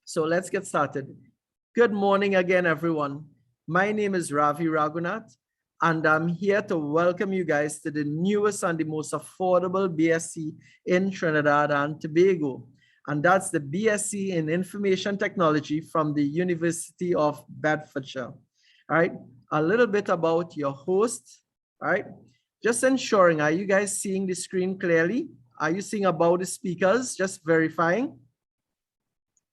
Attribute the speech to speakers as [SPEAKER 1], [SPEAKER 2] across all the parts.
[SPEAKER 1] So let's get started. Good morning again, everyone. My name is Ravi Raghunath, and I'm here to welcome you guys to the newest and the most affordable BSc in Trinidad and Tobago. And that's the BSc in Information Technology from the University of Bedfordshire. All right, a little bit about your host. All right, just ensuring, are you guys seeing the screen clearly? Are you seeing about the speakers? Just verifying.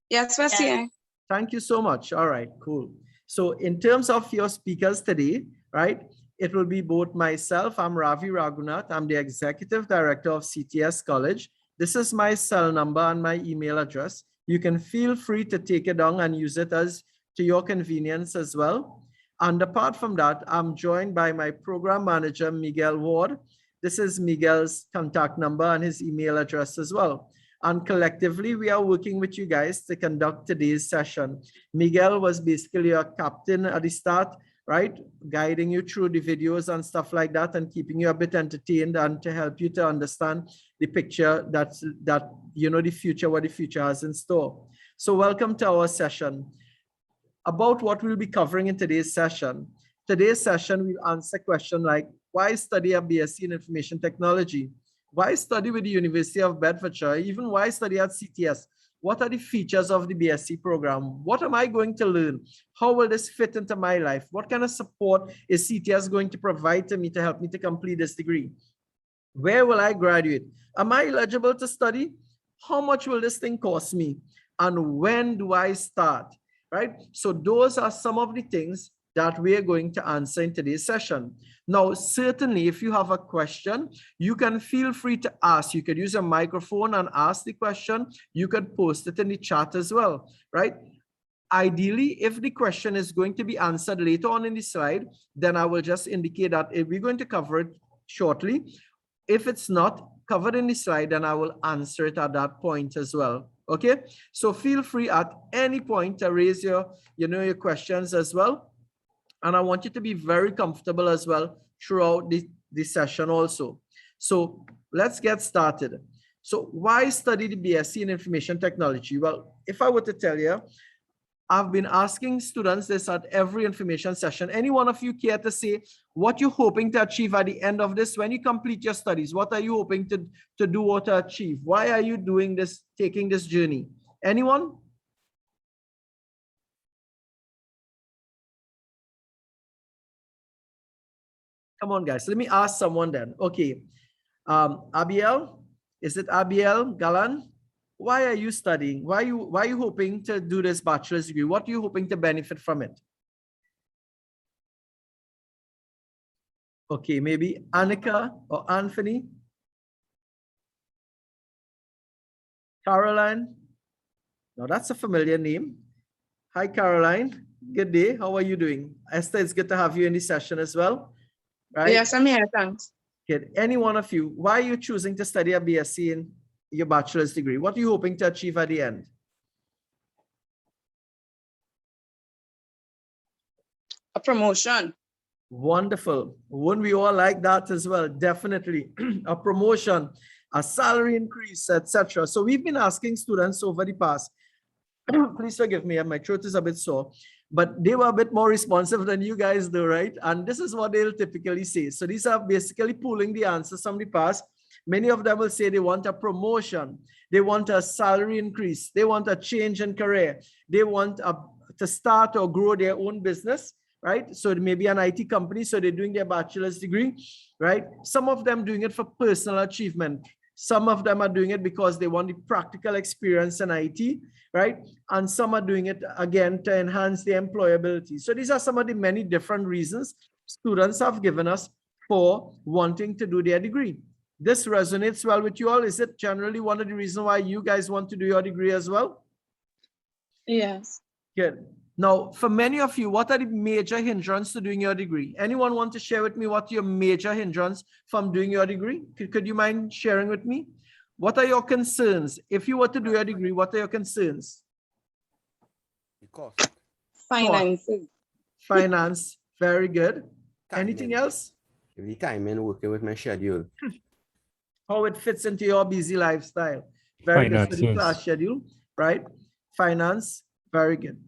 [SPEAKER 2] Yes, we're seeing.
[SPEAKER 1] Thank you so much. All right, cool. So in terms of your speakers today, right, it will be both myself. I'm Ravi Raghunath. I'm the Executive Director of CTS College. This is my cell number and my email address. You can feel free to take it down and use it as to your convenience as well. And apart from that, I'm joined by my program manager, Miguel Ward. This is Miguel's contact number and his email address as well. And collectively, we are working with you guys to conduct today's session. Miguel was basically your captain at the start, right? Guiding you through the videos and stuff like that and keeping you a bit entertained and to help you to understand the picture that you know, the future, what the future has in store. So welcome to our session. About what we'll be covering in today's session. Today's session, we'll answer a question like, why study a BSc in Information Technology? Why study with the University of Bedfordshire? Even why study at CTS? What are the features of the BSc program? What am I going to learn? How will this fit into my life? What kind of support is CTS going to provide to me to help me to complete this degree? Where will I graduate? Am I eligible to study? How much will this thing cost me? And when do I start? Right? So those are some of the things that we are going to answer in today's session. Now, certainly, if you have a question, you can feel free to ask. You could use a microphone and ask the question. You could post it in the chat as well, right? Ideally, if the question is going to be answered later on in the slide, then I will just indicate that if we're going to cover it shortly. If it's not covered in the slide, then I will answer it at that point as well. Okay, so feel free at any point to raise your questions as well. And I want you to be very comfortable as well throughout the session also. So let's get started. So why study the BSc in Information Technology? Well, if I were to tell you, I've been asking students this at every information session. Any one of you care to say what you're hoping to achieve at the end of this? When you complete your studies, what are you hoping to do or to achieve? Why are you doing this, taking this journey? Anyone? Come on, guys. Let me ask someone then. Okay. Abiel, is it Abiel Galan? Why are you studying? Why are you hoping to do this bachelor's degree? What are you hoping to benefit from it? Okay, maybe Annika or Anthony. Caroline. Now that's a familiar name. Hi, Caroline. Good day. How are you doing? Esther, it's good to have you in this session as well. Right?
[SPEAKER 2] Yes, I'm here, thanks.
[SPEAKER 1] Good. Any one of you, why are you choosing to study a BSc in your bachelor's degree? What are you hoping to achieve at the end?
[SPEAKER 2] A promotion.
[SPEAKER 1] Wonderful. Wouldn't we all like that as well? Definitely. A promotion, a salary increase, etc. So we've been asking students over the past, please forgive me, my throat is a bit sore, but they were a bit more responsive than you guys do, right? And this is what they'll typically say. So these are basically pulling the answers from the past. Many of them will say they want a promotion, they want a salary increase, they want a change in career, they want to start or grow their own business, right? So it may be an IT company, so they're doing their bachelor's degree, right? Some of them doing it for personal achievement. Some of them are doing it because they want the practical experience in IT, right? And some are doing it, again, to enhance their employability. So these are some of the many different reasons students have given us for wanting to do their degree. This resonates well with you all. Is it generally one of the reasons why you guys want to do your degree as well?
[SPEAKER 2] Yes.
[SPEAKER 1] Good. Now, for many of you, what are the major hindrances to doing your degree? Anyone want to share with me what your major hindrance from doing your degree? Could you mind sharing with me? What are your concerns? If you were to do your degree, what are your concerns?
[SPEAKER 3] The cost.
[SPEAKER 2] Financing.
[SPEAKER 1] Finance. Very good. Anything else?
[SPEAKER 3] The time in working with my schedule.
[SPEAKER 1] How it fits into your busy lifestyle. Very good. So the class schedule, right? Finance. Very good.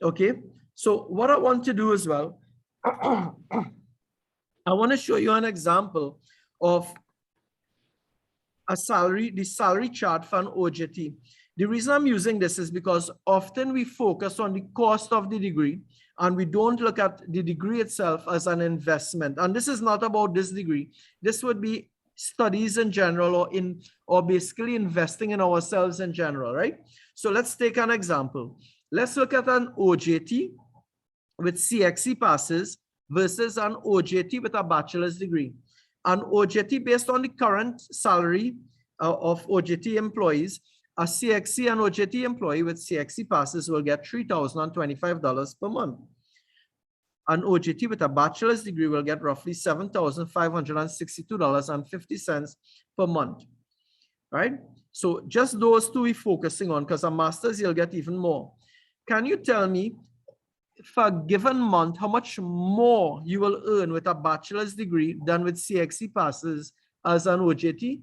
[SPEAKER 1] Okay. So what I want to do as well, I want to show you an example of the salary chart for an OJT. The reason I'm using this is because often we focus on the cost of the degree and we don't look at the degree itself as an investment. And this is not about this degree. This would be studies in general, or basically investing in ourselves in general, right? So let's take an example. Let's look at an OJT with CXC passes versus an OJT with a bachelor's degree. An OJT based on the current salary of OJT employees, a CXC and OJT employee with CXC passes will get $3,025 per month. An OJT with a bachelor's degree will get roughly $7,562.50 per month, right? So just those two we're focusing on, because a master's you'll get even more. Can you tell me, for a given month, how much more you will earn with a bachelor's degree than with CXC passes as an OJT?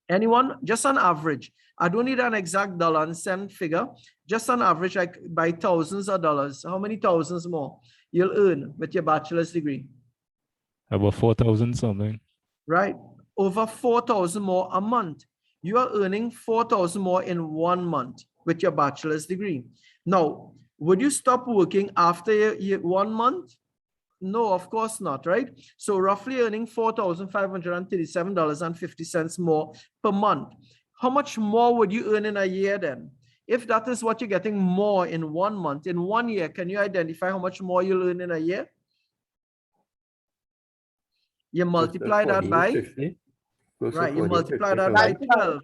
[SPEAKER 1] Anyone? Just on average. I don't need an exact dollar and cent figure. Just on average, like by thousands of dollars. How many thousands more you'll earn with your bachelor's degree?
[SPEAKER 4] About 4,000 something.
[SPEAKER 1] Right. Over 4,000 more a month. You are earning 4,000 more in 1 month with your bachelor's degree. Now, would you stop working after 1 month? No, of course not, right? So roughly earning $4,537.50 more per month. How much more would you earn in a year then? If that is what you're getting more in 1 month, in 1 year, can you identify how much more you'll earn in a year? You multiply that by, right, you multiply that by 12,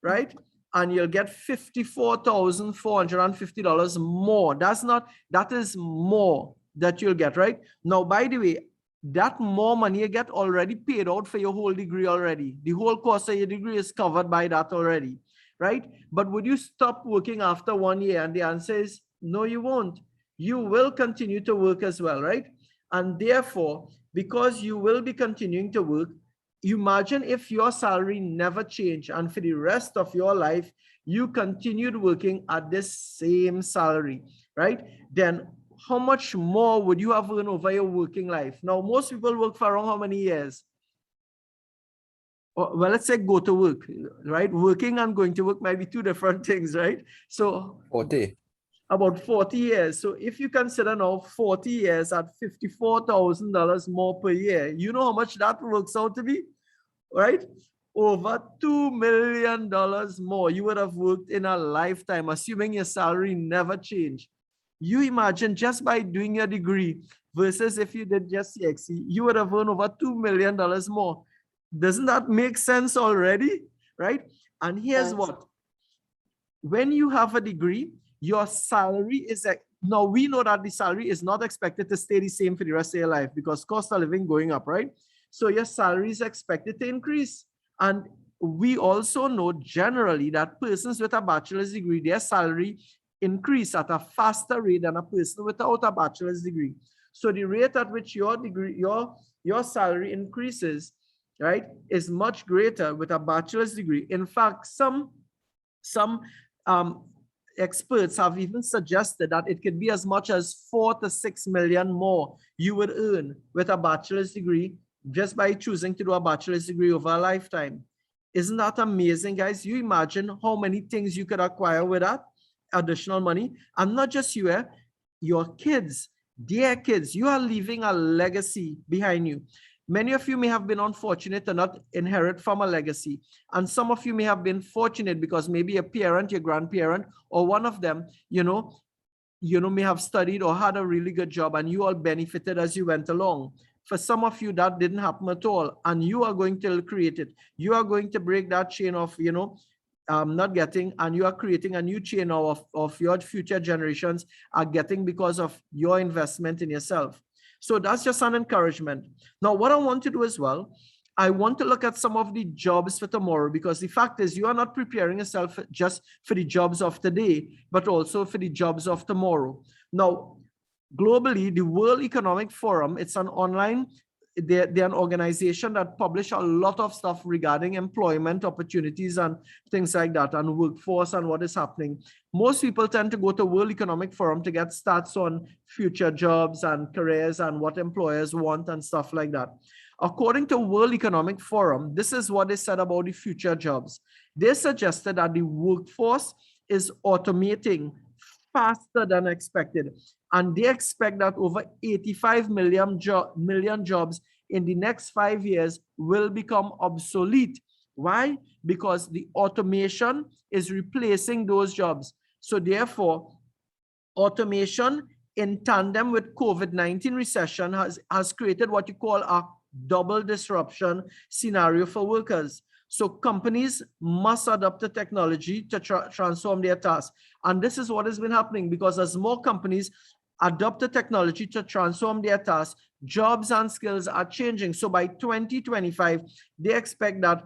[SPEAKER 1] right? And you'll get $54,450 more. That is more that you'll get, right? Now, by the way, that more money you get already paid out for your whole degree already. The whole cost of your degree is covered by that already, right? But would you stop working after 1 year? And the answer is no, you won't. You will continue to work as well, right? And therefore, because you will be continuing to work, imagine if your salary never changed and for the rest of your life, you continued working at this same salary, right? Then how much more would you have earned over your working life? Now, most people work for around how many years? Well, let's say go to work, right? Working and going to work might be two different things, right? So
[SPEAKER 3] 40.
[SPEAKER 1] About 40 years. So if you consider now 40 years at $54,000 more per year, you know how much that works out to be, right? Over $2 million more you would have worked in a lifetime, assuming your salary never changed. You imagine just by doing your degree versus if you did just CXC, you would have earned over $2 million more. Doesn't that make sense already, right? And here's what, when you have a degree, your salary is, now we know that the salary is not expected to stay the same for the rest of your life because cost of living going up, right? So your salary is expected to increase. And we also know generally that persons with a bachelor's degree, their salary increase at a faster rate than a person without a bachelor's degree. So the rate at which your degree, your salary increases, right, is much greater with a bachelor's degree. In fact, some experts have even suggested that it could be as much as 4 to 6 million more you would earn with a bachelor's degree just by choosing to do a bachelor's degree over a lifetime. Isn't that amazing, guys? You imagine how many things you could acquire with that additional money. And not just you, your kids, their kids, you are leaving a legacy behind you. Many of you may have been unfortunate to not inherit from a legacy. And some of you may have been fortunate because maybe a parent, your grandparent, or one of them, may have studied or had a really good job and you all benefited as you went along. For some of you, that didn't happen at all. And you are going to create it. You are going to break that chain of, not getting, and you are creating a new chain of your future generations are getting because of your investment in yourself. So that's just an encouragement. Now, what I want to do as well, I want to look at some of the jobs for tomorrow, because the fact is you are not preparing yourself just for the jobs of today, but also for the jobs of tomorrow. Now, globally, the World Economic Forum, it's an online they're an organization that publish a lot of stuff regarding employment opportunities and things like that, and workforce and what is happening. Most people tend to go to World Economic Forum to get stats on future jobs and careers and what employers want and stuff like that. According to World Economic Forum, this is what they said about the future jobs. They suggested that the workforce is automating faster than expected. And they expect that over 85 million jobs in the next 5 years will become obsolete. Why? Because the automation is replacing those jobs. So therefore, automation in tandem with COVID-19 recession has created what you call a double disruption scenario for workers. So companies must adopt the technology to transform their tasks. And this is what has been happening, because as more companies adopt the technology to transform their tasks, jobs and skills are changing. So by 2025, they expect that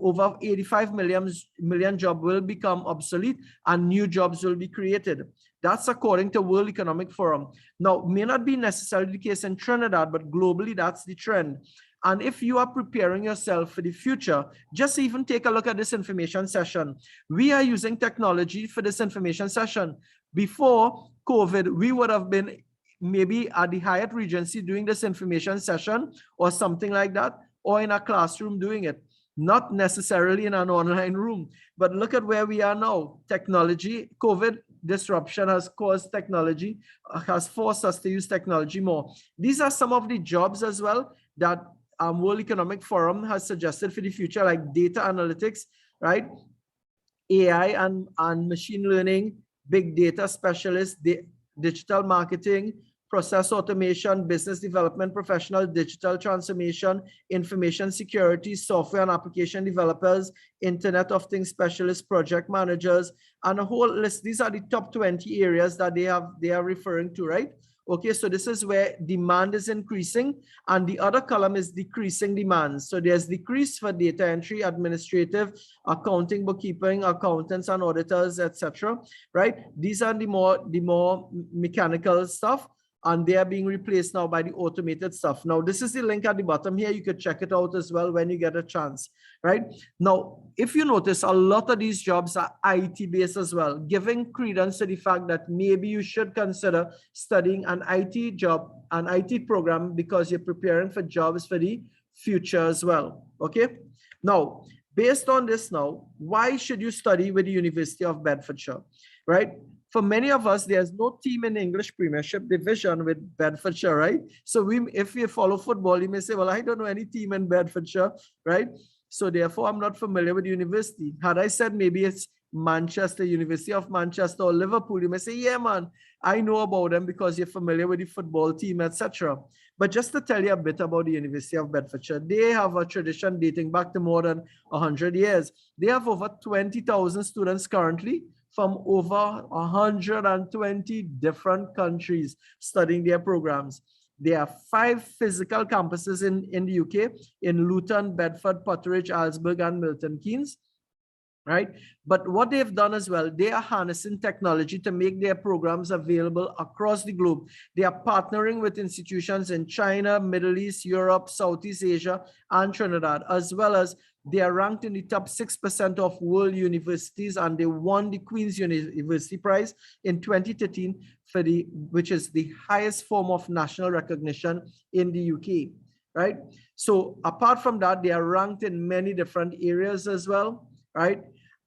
[SPEAKER 1] over 85 million jobs will become obsolete and new jobs will be created. That's according to World Economic Forum. Now, may not be necessarily the case in Trinidad, but globally, that's the trend. And if you are preparing yourself for the future, just even take a look at this information session. We are using technology for this information session. Before COVID, we would have been maybe at the Hyatt Regency doing this information session or something like that, or in a classroom doing it, not necessarily in an online room. But look at where we are now. Technology, COVID disruption has caused technology, has forced us to use technology more. These are some of the jobs as well that World Economic Forum has suggested for the future, like data analytics, right? AI and machine learning, big data specialists, digital marketing, process automation, business development professional, digital transformation, information security, software and application developers, Internet of Things specialists, project managers, and a whole list. These are the top 20 areas that they are referring to, right? Okay, so this is where demand is increasing, and the other column is decreasing demand. So there's decrease for data entry, administrative, accounting, bookkeeping, accountants and auditors, etc. Right? These are the more mechanical stuff, and they are being replaced now by the automated stuff. Now, this is the link at the bottom here. You could check it out as well when you get a chance, right? Now, if you notice, a lot of these jobs are IT based as well, giving credence to the fact that maybe you should consider studying an IT job, an IT program, because you're preparing for jobs for the future as well, okay? Now, based on this now, why should you study with the University of Bedfordshire, right? For many of us, there's no team in the English Premiership Division with Bedfordshire, right? So if you follow football, you may say, well, I don't know any team in Bedfordshire, right? So therefore, I'm not familiar with the university. Had I said maybe it's Manchester, University of Manchester or Liverpool, you may say, yeah, man, I know about them because you're familiar with the football team, etc. But just to tell you a bit about the University of Bedfordshire, they have a tradition dating back to more than 100 years. They have over 20,000 students currently from over 120 different countries studying their programs. There are 5 physical campuses in the UK, in Luton, Bedford, Potteridge, Alsburg, and Milton Keynes, right? But what they've done as well, they are harnessing technology to make their programs available across the globe. They are partnering with institutions in China, Middle East, Europe, Southeast Asia, and Trinidad, as well as they are ranked in the top 6% of world universities, and they won the Queen's University Prize in 2013 which is the highest form of national recognition in the UK, right? So apart from that, they are ranked in many different areas as well, right?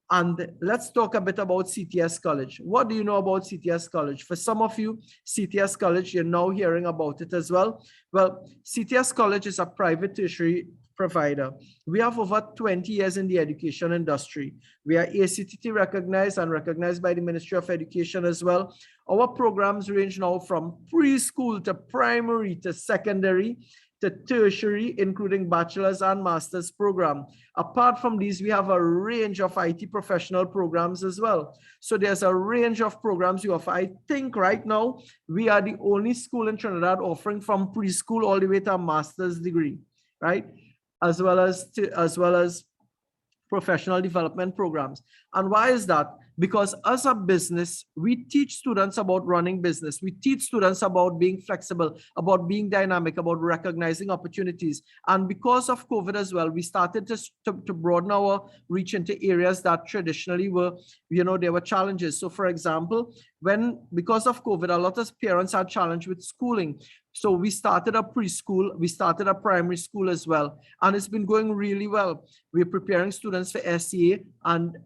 [SPEAKER 1] And let's talk a bit about CTS College. What do you know about CTS College? For some of you, CTS College, you're now hearing about it as well. Well, CTS College is a private tertiary provider. We have over 20 years in the education industry. We are ACTT recognized and recognized by the Ministry of Education as well. Our programs range now from preschool to primary to secondary to tertiary, including bachelor's and master's program. Apart from these, we have a range of IT professional programs as well. So there's a range of programs you offer. I think right now, we are the only school in Trinidad offering from preschool all the way to a master's degree, right? As well as professional development programs. And why is that? Because as a business, we teach students about running business. We teach students about being flexible, about being dynamic, about recognizing opportunities. And because of COVID as well, we started to broaden our reach into areas that traditionally were, there were challenges. So for example, because of COVID, a lot of parents are challenged with schooling. So we started a preschool, we started a primary school as well, and it's been going really well. We're preparing students for SEA, and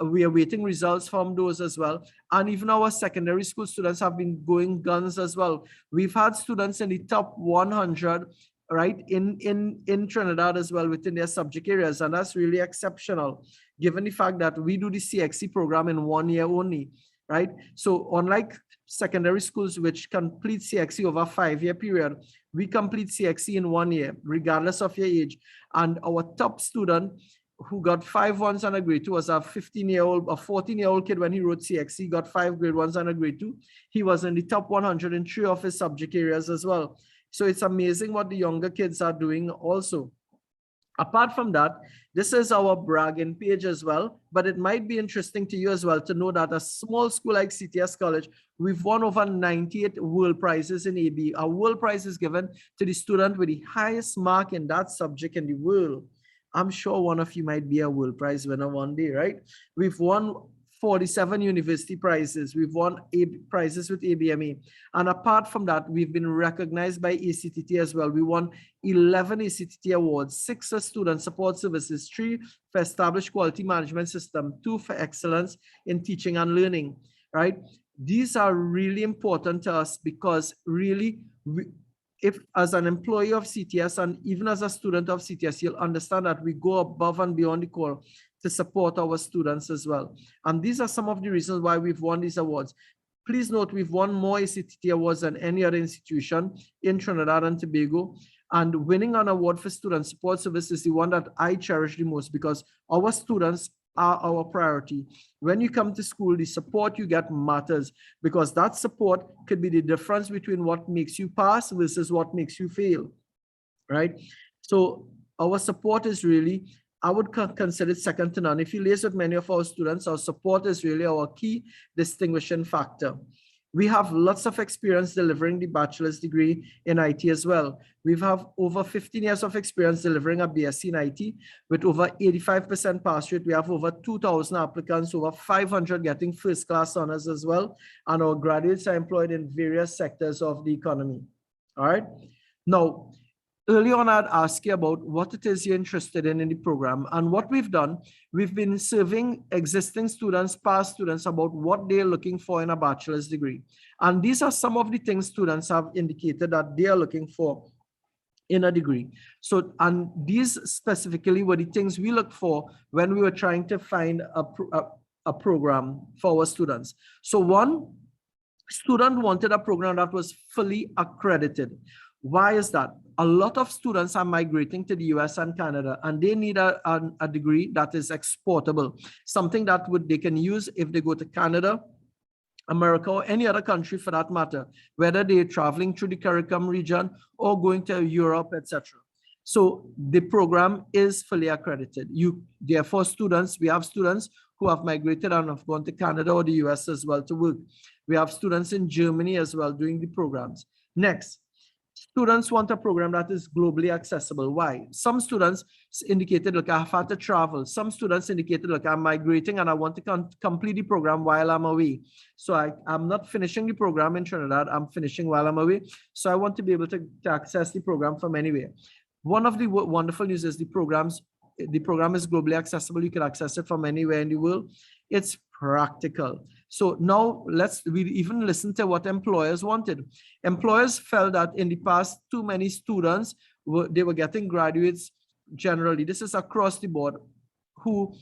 [SPEAKER 1] we are waiting results from those as well. And even our secondary school students have been going guns as well. We've had students in the top 100, right, in Trinidad as well within their subject areas, and that's really exceptional, given the fact that we do the CXC program in 1 year only, right? So unlike secondary schools which complete CXC over a 5-year period, we complete CXC in 1 year, regardless of your age. And our top student who got 5 1s and a grade 2 was a 14-year-old kid. When he wrote CXC, got 5 grade 1s and a grade 2. He was in the top 100 in 3 of his subject areas as well. So it's amazing what the younger kids are doing also. Apart from that, this is our bragging page as well, but it might be interesting to you as well to know that a small school like CTS College, we've won over 98 world prizes in AB. A world prize is given to the student with the highest mark in that subject in the world. I'm sure one of you might be a world prize winner one day, right? We've won 47 university prizes. We've won prizes with ABME. And apart from that, we've been recognized by ACTT as well. We won 11 ACTT awards, 6 for student support services, 3 for established quality management system, 2 for excellence in teaching and learning, right? These are really important to us because really, if as an employee of CTS and even as a student of CTS, you'll understand that we go above and beyond the call to support our students as well. And these are some of the reasons why we've won these awards. Please note, we've won more ACTT awards than any other institution in Trinidad and Tobago. And winning an award for student support service is the one that I cherish the most because our students are our priority. When you come to school, the support you get matters because that support could be the difference between what makes you pass versus what makes you fail, right? So our support is really, I would consider it second to none. If you liaise with many of our students, our support is really our key distinguishing factor. We have lots of experience delivering the bachelor's degree in IT as well. We have over 15 years of experience delivering a BSc in IT with over 85% pass rate. We have over 2,000 applicants, over 500 getting first class honors as well. And our graduates are employed in various sectors of the economy. All right. Now, early on, I'd ask you about what it is you're interested in the program. And what we've done, we've been serving existing students, past students, about what they're looking for in a bachelor's degree. And these are some of the things students have indicated that they are looking for in a degree. So, and these specifically were the things we looked for when we were trying to find a program for our students. So one student wanted a program that was fully accredited. Why is that? A lot of students are migrating to the US and Canada, and they need a degree that is exportable, something that they can use if they go to Canada, America, or any other country for that matter, whether they're traveling through the CARICOM region or going to Europe, etc. So the program is fully accredited. Therefore, we have students who have migrated and have gone to Canada or the US as well to work. We have students in Germany as well doing the programs. Next. Students want a program that is globally accessible. Why? Some students indicated, look, I've had to travel. Some students indicated, look, I'm migrating and I want to complete the program while I'm away. So I'm not finishing the program in Trinidad, I'm finishing while I'm away. So I want to be able to access the program from anywhere. One of the wonderful news is the program is globally accessible. You can access it from anywhere in the world. It's practical. So now we even listen to what employers wanted. Employers felt that in the past, too many students, they were getting graduates generally, this is across the board, who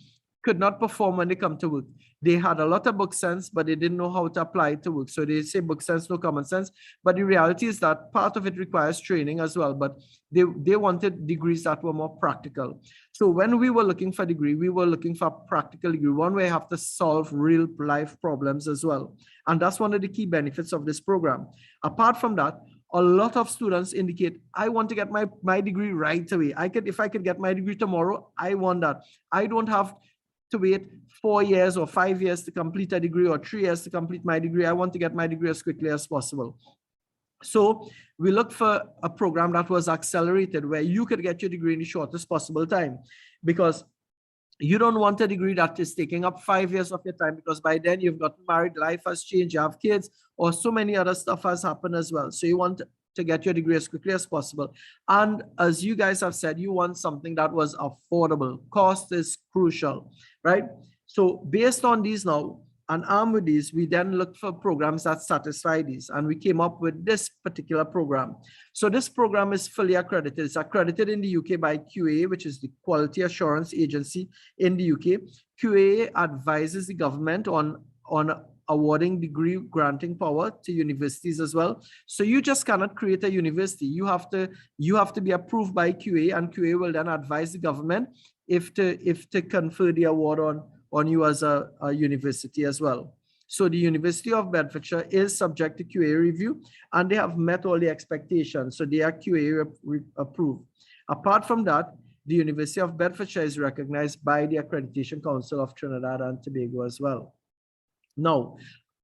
[SPEAKER 1] could not perform when they come to work. They had a lot of book sense, but they didn't know how to apply it to work. So they say book sense, no common sense. But the reality is that part of it requires training as well. But they wanted degrees that were more practical. So when we were looking for a degree, we were looking for a practical degree, one where you have to solve real life problems as well. And that's one of the key benefits of this program. Apart from that, a lot of students indicate, I want to get my degree right away. If I could get my degree tomorrow, I want that. I don't have to wait 4 years or 5 years to complete a degree or 3 years to complete my degree. I want to get my degree as quickly as possible. So we looked for a program that was accelerated, where you could get your degree in the shortest possible time, because you don't want a degree that is taking up 5 years of your time, because by then you've gotten married, life has changed, you have kids, or so many other stuff has happened as well. So you want to get your degree as quickly as possible. And as you guys have said, you want something that was affordable. Cost is crucial, right? So based on these now, and armed with these, we then looked for programs that satisfy these, and we came up with this particular program. So this program is fully accredited. It's accredited in the UK by QA, which is the Quality Assurance Agency in the UK. QA advises the government on awarding degree granting power to universities as well. So you just cannot create a university. You have to be approved by QA, and QA will then advise the government if to confer the award on you as a university as well. So the University of Bedfordshire is subject to QA review, and they have met all the expectations. So they are QA approved. Apart from that, the University of Bedfordshire is recognized by the Accreditation Council of Trinidad and Tobago as well. Now,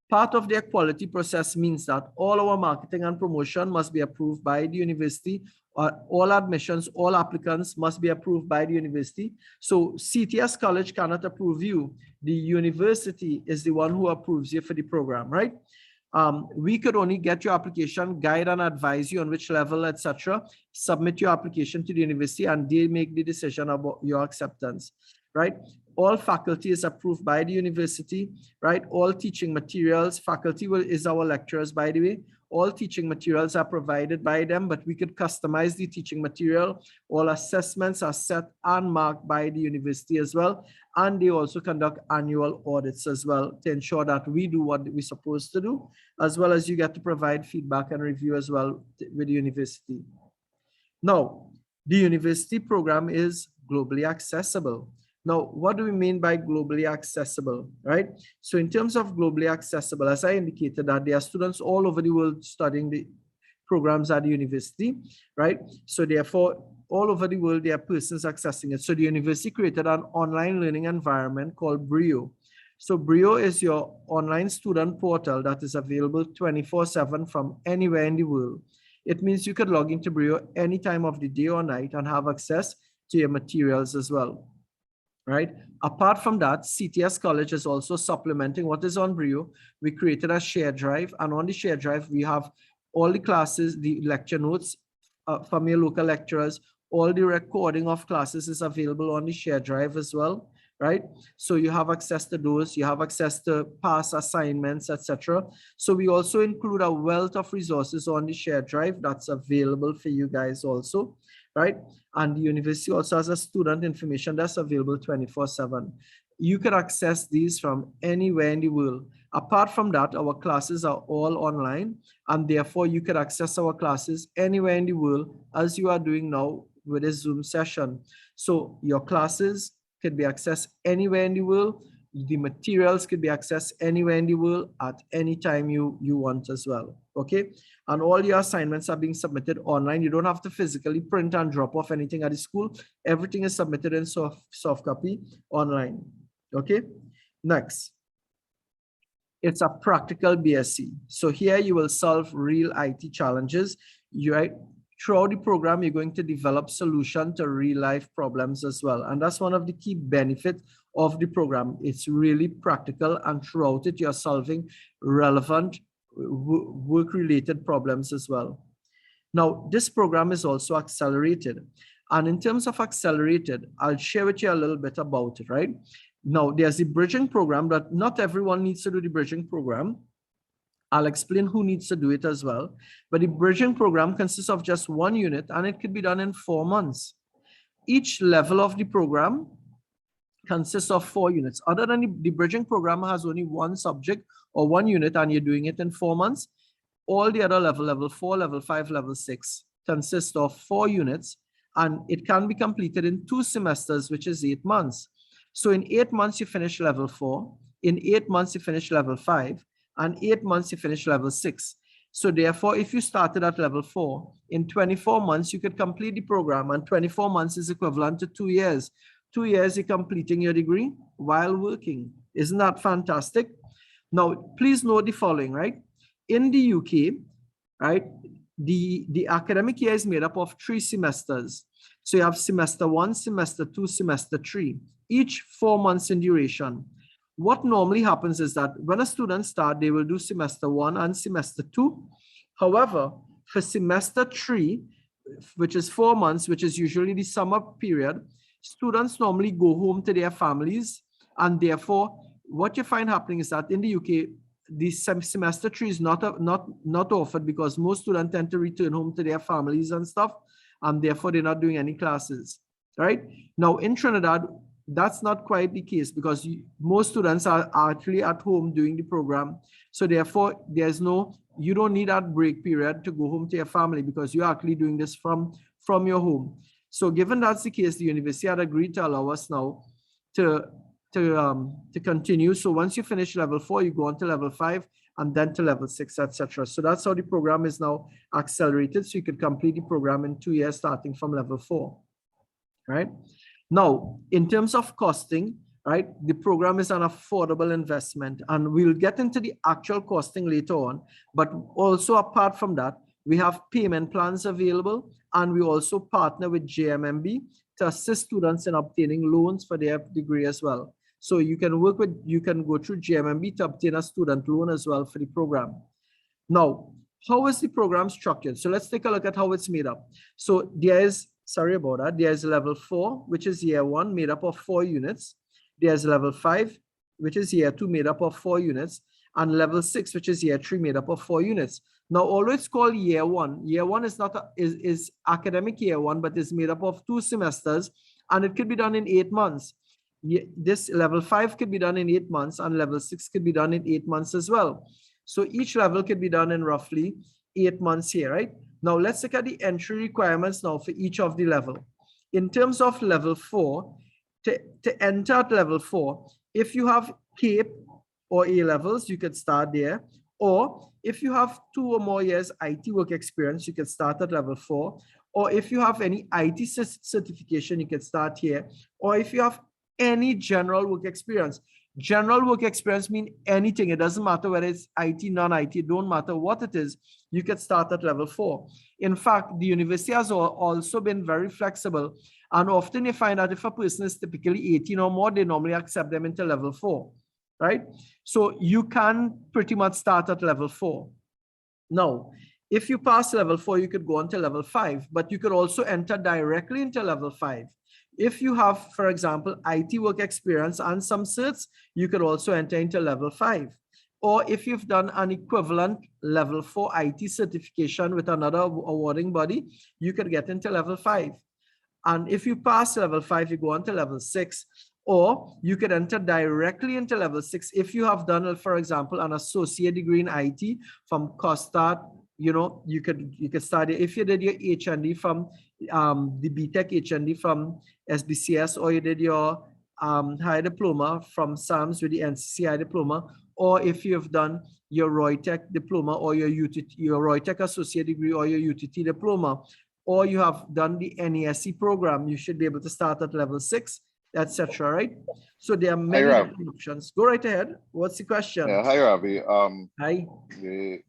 [SPEAKER 1] part of their quality process means that all our marketing and promotion must be approved by the university. All admissions, all applicants must be approved by the university. So CTS College cannot approve you. The university is the one who approves you for the program, right? We could only get your application, guide and advise you on which level, etc. Submit your application to the university, and they make the decision about your acceptance, right? All faculty is approved by the university, right? All teaching materials, faculty is our lecturers, by the way. All teaching materials are provided by them, but we could customize the teaching material. All assessments are set and marked by the university as well. And they also conduct annual audits as well to ensure that we do what we're supposed to do, as well as you get to provide feedback and review as well with the university. Now, the university program is globally accessible. Now, what do we mean by globally accessible, right? So in terms of globally accessible, as I indicated, that there are students all over the world studying the programs at the university, right? So therefore, all over the world, there are persons accessing it. So the university created an online learning environment called BRIO. So BRIO is your online student portal that is available 24/7 from anywhere in the world. It means you could log into BRIO any time of the day or night and have access to your materials as well. Right. Apart from that, CTS College is also supplementing what is on BRIO. We created a shared drive, and on the shared drive, we have all the classes, the lecture notes from your local lecturers. All the recording of classes is available on the shared drive as well, right? So you have access to those, you have access to past assignments, etc. So we also include a wealth of resources on the shared drive that's available for you guys also, right? And the university also has a student information that's available 24/7. You can access these from anywhere in the world. Apart from that, our classes are all online, and therefore you can access our classes anywhere in the world, as you are doing now with a Zoom session. So your classes can be accessed anywhere in the world. The materials can be accessed anywhere in the world at any time you want as well, okay? And all your assignments are being submitted online. You don't have to physically print and drop off anything at the school. Everything is submitted in soft copy online, okay? Next, it's a practical BSc. So here you will solve real IT challenges. Throughout the program, you're going to develop solutions to real life problems as well. And that's one of the key benefits of the program. It's really practical, and throughout it, you're solving relevant work-related problems as well. Now, this program is also accelerated. And in terms of accelerated, I'll share with you a little bit about it, right? Now, there's the bridging program, but not everyone needs to do the bridging program. I'll explain who needs to do it as well. But the bridging program consists of just one unit, and it could be done in 4 months. Each level of the program consists of 4 units. Other than the bridging program has only one subject or one unit, and you're doing it in 4 months. All the other level 4, level 5, level 6 consist of 4 units, and it can be completed in 2 semesters, which is 8 months. So in 8 months, you finish level 4. In 8 months, you finish level 5. And 8 months, you finish level 6. So therefore, if you started at level 4, in 24 months, you could complete the program, and 24 months is equivalent to 2 years. 2 years, you're completing your degree while working. Isn't that fantastic? Now, please note the following, right? In the UK, right, the academic year is made up of 3 semesters. So you have semester 1, semester 2, semester 3, each 4 months in duration. What normally happens is that when a student starts, they will do semester 1 and semester 2. However, for semester 3, which is 4 months, which is usually the summer period, students normally go home to their families. And therefore, what you find happening is that in the UK, the semester 3 is not offered because most students tend to return home to their families and stuff, and therefore they're not doing any classes, right? Now in Trinidad, that's not quite the case because most students are actually at home doing the program. So therefore, you don't need that break period to go home to your family because you're actually doing this from your home. So given that's the case, the university had agreed to allow us now to continue. So once you finish level 4, you go on to level 5 and then to level 6, etc. So that's how the program is now accelerated. So you could complete the program in 2 years starting from level 4, right? Now, in terms of costing, right, the program is an affordable investment, and we'll get into the actual costing later on. But also apart from that, we have payment plans available, and we also partner with JMMB to assist students in obtaining loans for their degree as well. So you can go through JMMB to obtain a student loan as well for the program. Now, how is the program structured? So let's take a look at how it's made up. So there's level 4, which is year 1, made up of 4 units. There's level 5, which is year 2, made up of 4 units. And level 6, which is year 3, made up of 4 units. Now, although it's called year 1, year 1 is not is academic year 1, but it's made up of 2 semesters, and it could be done in 8 months. This level 5 could be done in 8 months, and level 6 could be done in 8 months as well. So each level could be done in roughly 8 months here, right? Now let's look at the entry requirements now for each of the level. In terms of level 4, to enter at level 4, if you have CAPE or A levels, you could start there. Or if you have 2 or more years IT work experience, you could start at level 4. Or if you have any IT certification, you could start here. Or if you have any general work experience. General work experience means anything. It doesn't matter whether it's IT, non-IT, it don't matter what it is. You can start at level 4. In fact, the university has also been very flexible. And often you find that if a person is typically 18 or more, they normally accept them into level 4, right? So you can pretty much start at level 4. Now, if you pass level 4, you could go on to level 5, but you could also enter directly into level 5. If you have, for example, IT work experience and some certs, you could also enter into level 5. Or if you've done an equivalent level 4 IT certification with another awarding body, you could get into level 5. And if you pass level 5, you go on to level 6. Or you could enter directly into level 6 if you have done, for example, an associate degree in IT from COSTAT. You could study if you did your HND from the BTech HND from SBCS, or you did your higher diploma from SAMS with the NCCI diploma, or if you have done your Roytech diploma or your Roytech associate degree or your UTT diploma, or you have done the NESE program, you should be able to start at level 6, etc. Right? So there are many different options. Go right ahead. What's the question?
[SPEAKER 5] Yeah, hi Ravi.
[SPEAKER 1] Hi.
[SPEAKER 5] The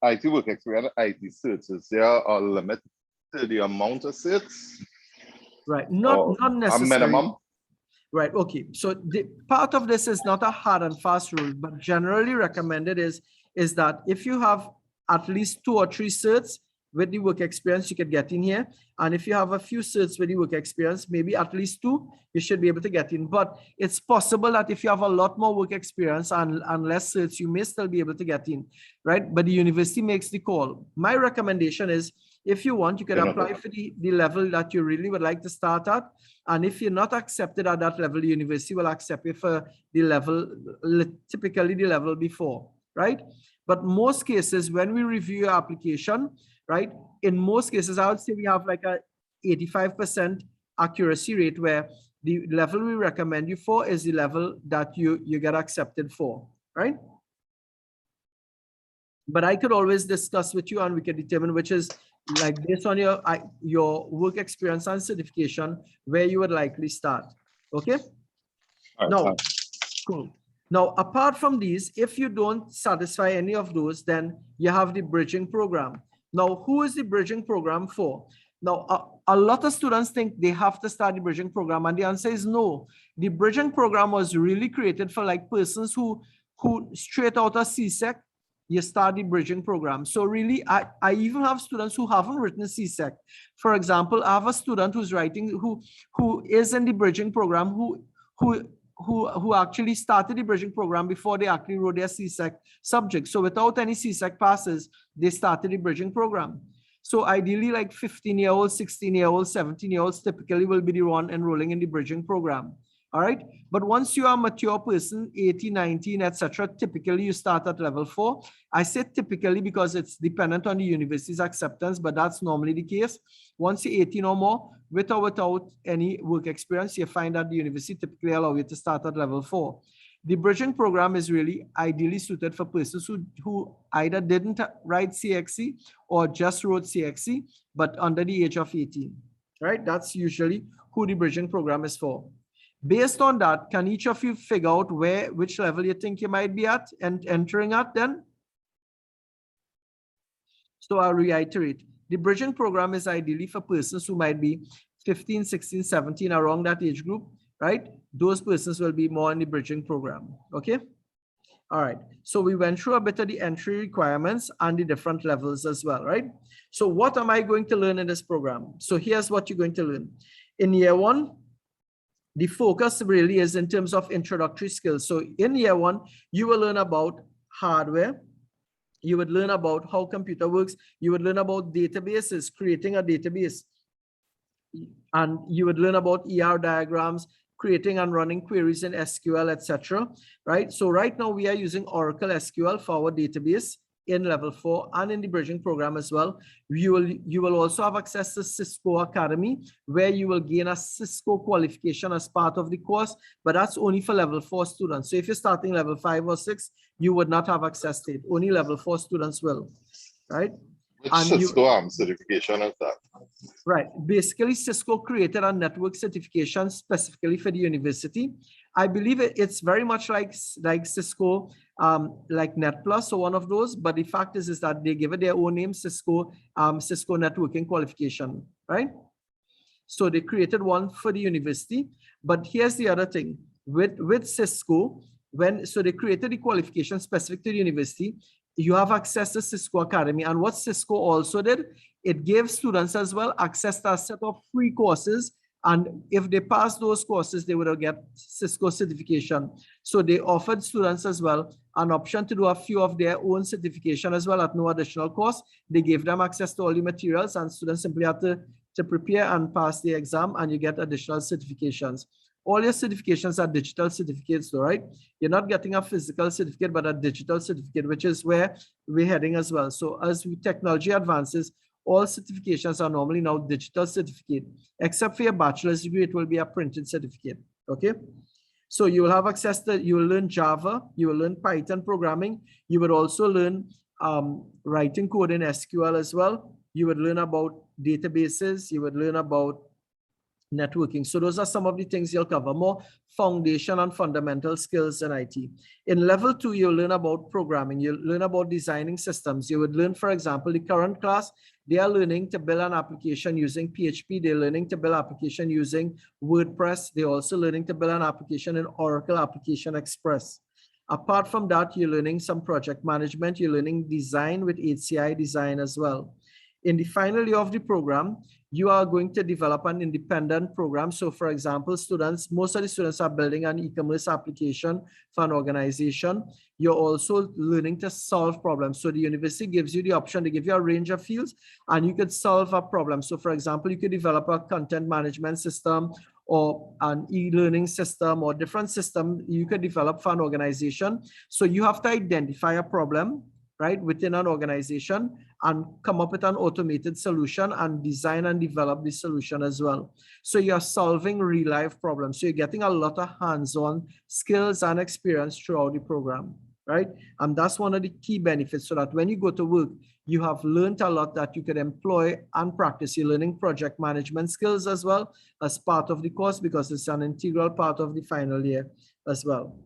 [SPEAKER 5] IT work experience, IT certs, is there a limit to the amount of certs?
[SPEAKER 1] Right, not necessarily.
[SPEAKER 5] A minimum?
[SPEAKER 1] Right, okay. So the part of this is not a hard and fast rule, but generally recommended is that if you have at least 2 or 3 certs with the work experience, you could get in here. And if you have a few certs with the work experience, maybe at least 2, you should be able to get in. But it's possible that if you have a lot more work experience and less certs, you may still be able to get in, right? But the university makes the call. My recommendation is, if you want, you can apply for the level that you really would like to start at. And if you're not accepted at that level, the university will accept you for the level, typically the level before, right? But most cases, when we review your application, right, in most cases, I would say we have like a 85% accuracy rate where the level we recommend you for is the level that you get accepted for, right? but I could always discuss with you and we can determine which is like based on your work experience and certification where you would likely start. Okay.
[SPEAKER 5] All right,
[SPEAKER 1] Now,
[SPEAKER 5] thanks.
[SPEAKER 1] cool. Now, apart from these, if you don't satisfy any of those, then you have the bridging program. Now, who is the bridging program for? Now, a lot of students think they have to start the bridging program, and the answer is no. The bridging program was really created for like persons who straight out of CSEC, you start the bridging program. So really, I even have students who haven't written CSEC. For example, I have a student who's writing, who is in the bridging program, who actually started the bridging program before they actually wrote their CSEC subject. So without any CSEC passes, they started the bridging program. So ideally, like 15-year-olds, 16-year-olds, 17-year-olds typically will be the one enrolling in the bridging program. All right. But once you are a mature person, 18, 19, etc., typically you start at level 4. I say typically because it's dependent on the university's acceptance, but that's normally the case. Once you're 18 or more, with or without any work experience, you find that the university typically allow you to start at level 4. The bridging program is really ideally suited for persons who either didn't write CXC or just wrote CXC, but under the age of 18, right? That's usually who the bridging program is for. Based on that, can each of you figure out which level you think you might be at and entering at then? So I'll reiterate. The bridging program is ideally for persons who might be 15, 16, 17, around that age group, right? Those persons will be more in the bridging program, okay? All right, so we went through a bit of the entry requirements and the different levels as well, right? So what am I going to learn in this program? So here's what you're going to learn. In year 1, the focus really is in terms of introductory skills. So in year 1, you will learn about hardware. You would learn about how computer works. You would learn about databases, creating a database. And you would learn about ER diagrams, creating and running queries in SQL, etc. Right? So right now we are using Oracle SQL for our database in level 4 and in the bridging program as well. You will also have access to Cisco Academy, where you will gain a Cisco qualification as part of the course, but that's only for level 4 students. So if you're starting level 5 or 6, you would not have access to it. Only level 4 students will, right?
[SPEAKER 5] Which
[SPEAKER 1] And
[SPEAKER 5] Cisco certification is that?
[SPEAKER 1] Right. Basically, Cisco created a network certification specifically for the university. I believe it's very much like Cisco, like NetPlus or one of those. But the fact is that they give it their own name, Cisco networking qualification, right? So they created one for the university. But here's the other thing with Cisco, so they created the qualification specific to the university. You have access to Cisco Academy. And what Cisco also did, it gave students as well access to a set of free courses. And if they pass those courses, they would get Cisco certification. So they offered students as well an option to do a few of their own certification as well at no additional cost. They gave them access to all the materials, and students simply have to prepare and pass the exam, and you get additional certifications. All your certifications are digital certificates, though, right? You're not getting a physical certificate, but a digital certificate, which is where we're heading as well. So as technology advances, all certifications are normally now digital certificate, except for your bachelor's degree, it will be a printed certificate, okay? So you will have access to, you will learn Java, you will learn Python programming, you would also learn writing code in SQL as well. You would learn about databases, you would learn about networking. So those are some of the things you'll cover, more foundation and fundamental skills in IT. In level 2, you'll learn about programming. You'll learn about designing systems. You would learn, for example, the current class, they are learning to build an application using PHP. They're learning to build application using WordPress. They're also learning to build an application in Oracle Application Express. Apart from that, you're learning some project management. You're learning design with HCI design as well. In the final year of the program, you are going to develop an independent program. So for example, most of the students are building an e-commerce application for an organization. You're also learning to solve problems. So the university gives you the option to give you a range of fields, and you could solve a problem. So for example, you could develop a content management system or an e-learning system or different system you could develop for an organization. So you have to identify a problem, right, within an organization and come up with an automated solution and design and develop the solution as well. So you're solving real life problems. So you're getting a lot of hands-on skills and experience throughout the program. right? And that's one of the key benefits, so that when you go to work, you have learned a lot that you could employ and practice. You're learning project management skills as well as part of the course, because it's an integral part of the final year as well.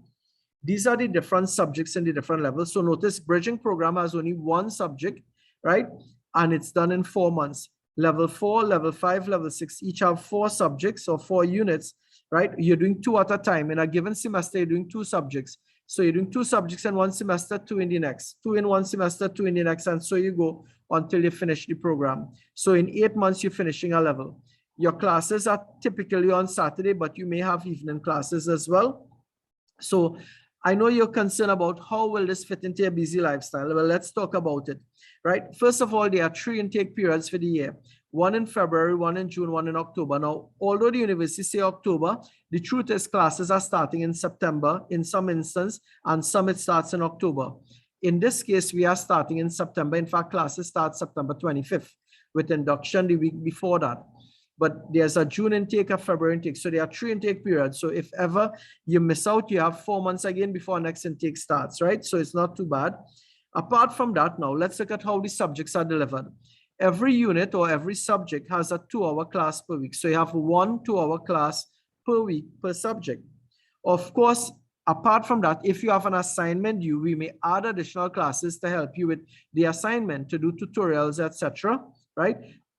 [SPEAKER 1] These are the different subjects in the different levels. So notice bridging program has only one subject, right? And it's done in 4 months. Level 4, level 5, level 6, each have 4 subjects or 4 units, right? You're doing 2 at a time. In a given semester, you're doing 2 subjects. So you're doing 2 subjects in one semester, 2 in the next, 2 in one semester, 2 in the next, and so you go until you finish the program. So in 8 months, you're finishing a level. Your classes are typically on Saturday, but you may have evening classes as well. So I know you're concerned about how will this fit into your busy lifestyle. Well, let's talk about it, right? First of all, there are 3 intake periods for the year. 1 in February, 1 in June, 1 in October. Now, although the university say October, the truth is classes are starting in September in some instance, and some it starts in October. In this case, we are starting in September. In fact, classes start September 25th with induction the week before that. But there's a June intake, a February intake. So there are 3 intake periods. So if ever you miss out, you have 4 months again before next intake starts, right? So it's not too bad. Apart from that, now let's look at how the subjects are delivered. Every unit or every subject has a 2-hour class per week. So you have 1 2-hour class per week per subject. Of course, apart from that, if you have an assignment due, we may add additional classes to help you with the assignment, to do tutorials, etc., right?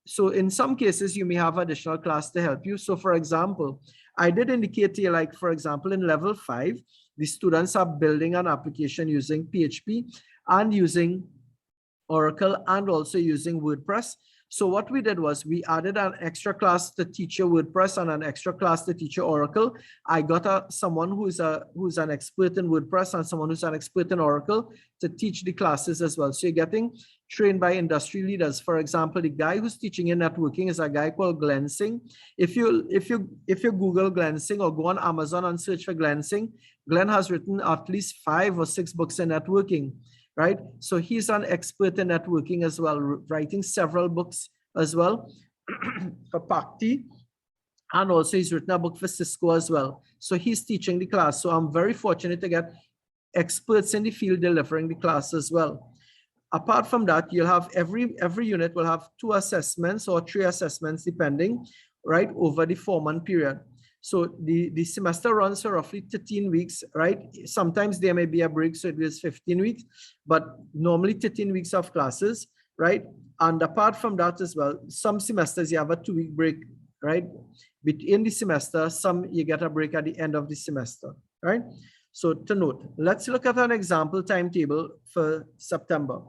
[SPEAKER 1] So in some cases, you may have additional class to help you. So for example, I did indicate here, like, for example, in level 5, the students are building an application using PHP and using Oracle and also using WordPress. So what we did was we added an extra class to teach you WordPress and an extra class to teach you Oracle. I got someone who's an expert in WordPress and someone who's an expert in Oracle to teach the classes as well. So you're getting trained by industry leaders. For example, the guy who's teaching you networking is a guy called Glenn Singh. If you Google Glenn Singh or go on Amazon and search for Glenn Singh, Glenn has written at least 5 or 6 books in networking, right? So he's an expert in networking as well, writing several books as well for PACT, and also he's written a book for Cisco as well. So he's teaching the class. So I'm very fortunate to get experts in the field delivering the class as well. Apart from that, you'll have every unit will have 2 assessments or 3 assessments depending, right, over the 4-month period. So the semester runs for roughly 13 weeks, right? Sometimes there may be a break, so it is 15 weeks, but normally 13 weeks of classes, right? And apart from that as well, some semesters you have a 2-week break, right? Between the semester, some you get a break at the end of the semester, right? So to note, let's look at an example timetable for September,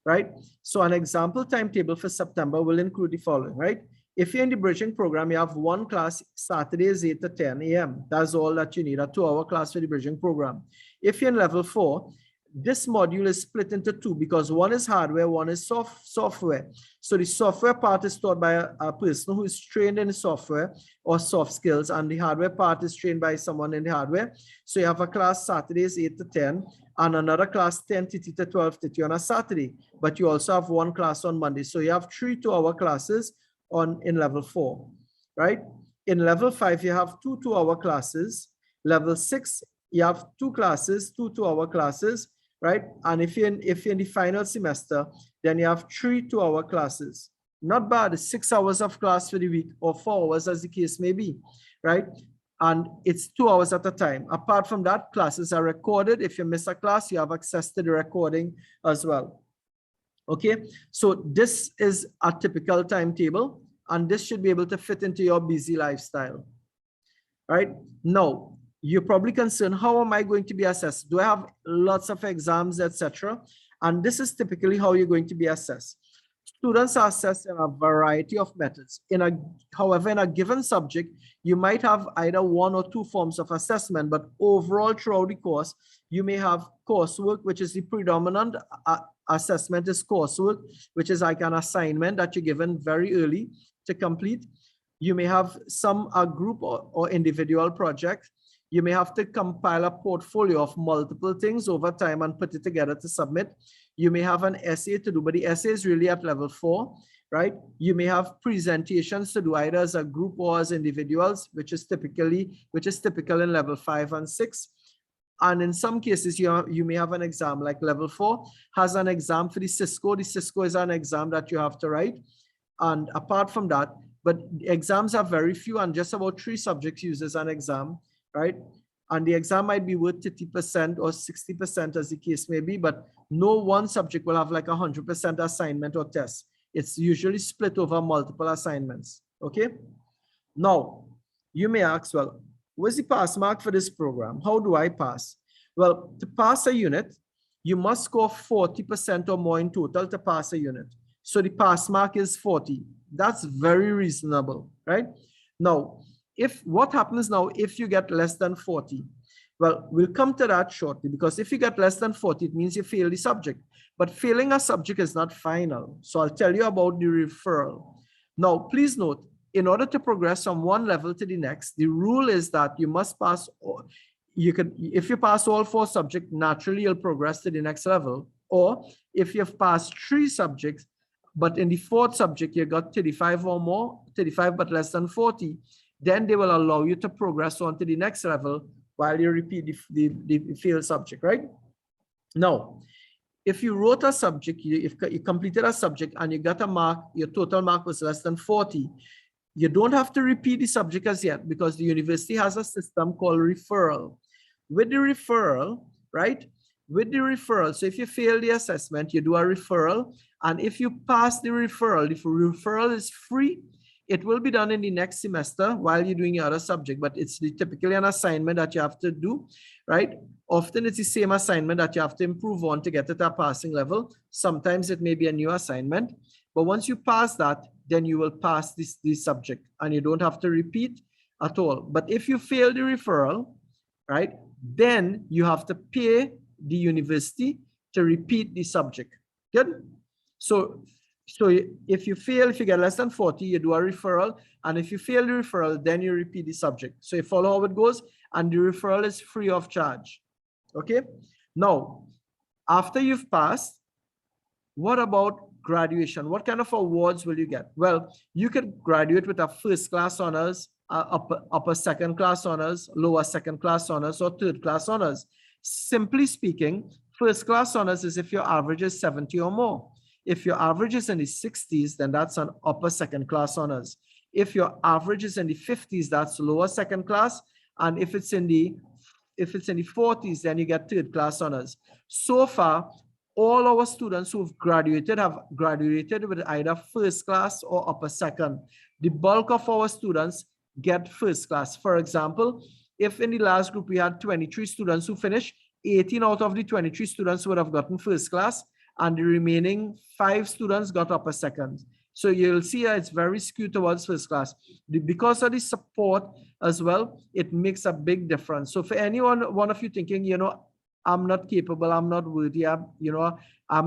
[SPEAKER 1] right? So an example timetable for September will include the following, right? If you're in the bridging program, you have 1 class Saturdays 8 to 10 a.m. That's all that you need, a 2-hour class for the bridging program. If you're in level 4, this module is split into 2 because 1 is hardware, 1 is software. So the software part is taught by a person who is trained in software or soft skills, and the hardware part is trained by someone in the hardware. So you have a class Saturdays 8 to 10 and another class 10:30 to 12:30 on a Saturday, but you also have 1 class on Monday. So you have 3 2-hour classes in level 4, right? In level 5, you have 2 2-hour classes. Level 6, you have 2 classes, 2 2-hour classes, right? And if you're in the final semester, then you have 3 2-hour classes. Not bad, 6 hours of class for the week, or 4 hours as the case may be, right? And it's 2 hours at a time. Apart from that, classes are recorded. If you miss a class, you have access to the recording as well. Okay, so this is a typical timetable, and this should be able to fit into your busy lifestyle. Right now, you're probably concerned, how am I going to be assessed? Do I have lots of exams, etc.? And this is typically how you're going to be assessed. Students are assessed in a variety of methods. However, in a given subject, you might have either 1 or 2 forms of assessment, but overall throughout the course, you may have coursework, which is the predominant assessment is coursework, which is like an assignment that you're given very early to complete. You may have a group or individual project. You may have to compile a portfolio of multiple things over time and put it together to submit. You may have an essay to do, but the essay is really at level 4, right? You may have presentations to do either as a group or as individuals, which is typical in level 5 and 6. And in some cases, you may have an exam, like level 4 has an exam for the Cisco. The Cisco is an exam that you have to write. And apart from that, but exams are very few, and just about 3 subjects uses an exam, right? And the exam might be worth 30% or 60% as the case may be, but no one subject will have like 100% assignment or test. It's usually split over multiple assignments, okay? Now, you may ask, well, what's the pass mark for this program? How do I pass? Well, to pass a unit, you must score 40% or more in total to pass a unit. So the pass mark is 40. That's very reasonable, right? Now, what happens now if you get less than 40? Well, we'll come to that shortly, because if you get less than 40, it means you fail the subject. But failing a subject is not final. So I'll tell you about the referral. Now, please note, in order to progress from one level to the next, the rule is that you must pass, if you pass all 4 subjects, naturally you'll progress to the next level. Or if you've passed 3 subjects, but in the 4th subject, you got 35 or more, 35 but less than 40, then they will allow you to progress on to the next level while you repeat the failed subject, right? Now, if you wrote a subject, if you completed a subject and you got a mark, your total mark was less than 40, you don't have to repeat the subject as yet, because the university has a system called referral. With the referral, right? With the referral, so if you fail the assessment, you do a referral. And if you pass the referral is free. It will be done in the next semester while you're doing your other subject, but it's typically an assignment that you have to do, right? Often it's the same assignment that you have to improve on to get to that passing level. Sometimes it may be a new assignment, but once you pass that, then you will pass this subject and you don't have to repeat at all. But if you fail the referral, right, then you have to pay the university to repeat the subject. Good? So if you fail, if you get less than 40, you do a referral. And if you fail the referral, then you repeat the subject. So you follow how it goes, and the referral is free of charge. Okay? Now, after you've passed, what about graduation? What kind of awards will you get? Well, you could graduate with a first class honors, upper second class honors, lower second class honors, or third class honors. Simply speaking, first class honors is if your average is 70 or more. If your average is in the 60s, then that's an upper second class honors. If your average is in the 50s, that's lower second class. And if it's in the 40s, then you get third class honors. So far, all our students who've graduated have graduated with either first class or upper second. The bulk of our students get first class. For example, if in the last group we had 23 students who finished, 18 out of the 23 students would have gotten first class, and the remaining 5 students got upper second. So you'll see that it's very skewed towards first class. Because of the support as well, it makes a big difference. So for one of you thinking, you know, I'm not capable, I'm not worthy, I'm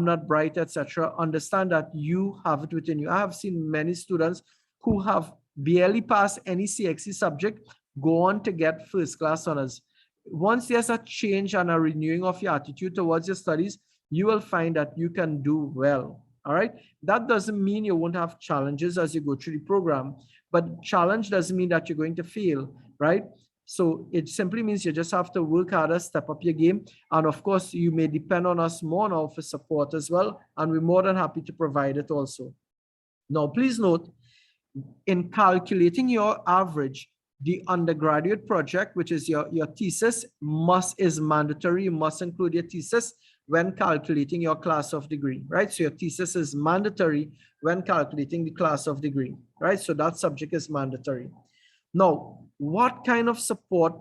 [SPEAKER 1] not bright, etc., understand that you have it within you. I have seen many students who have barely passed any CXC subject go on to get first class honors. Once there's a change and a renewing of your attitude towards your studies, you will find that you can do well. All right. That doesn't mean you won't have challenges as you go through the program, but challenge doesn't mean that you're going to fail, right? So it simply means you just have to work harder, step up your game. And of course, you may depend on us more now for support as well. And we're more than happy to provide it also. Now, please note, in calculating your average, the undergraduate project, which is your thesis, is mandatory. You must include your thesis when calculating your class of degree, right? So your thesis is mandatory when calculating the class of degree, right? So that subject is mandatory. Now, what kind of support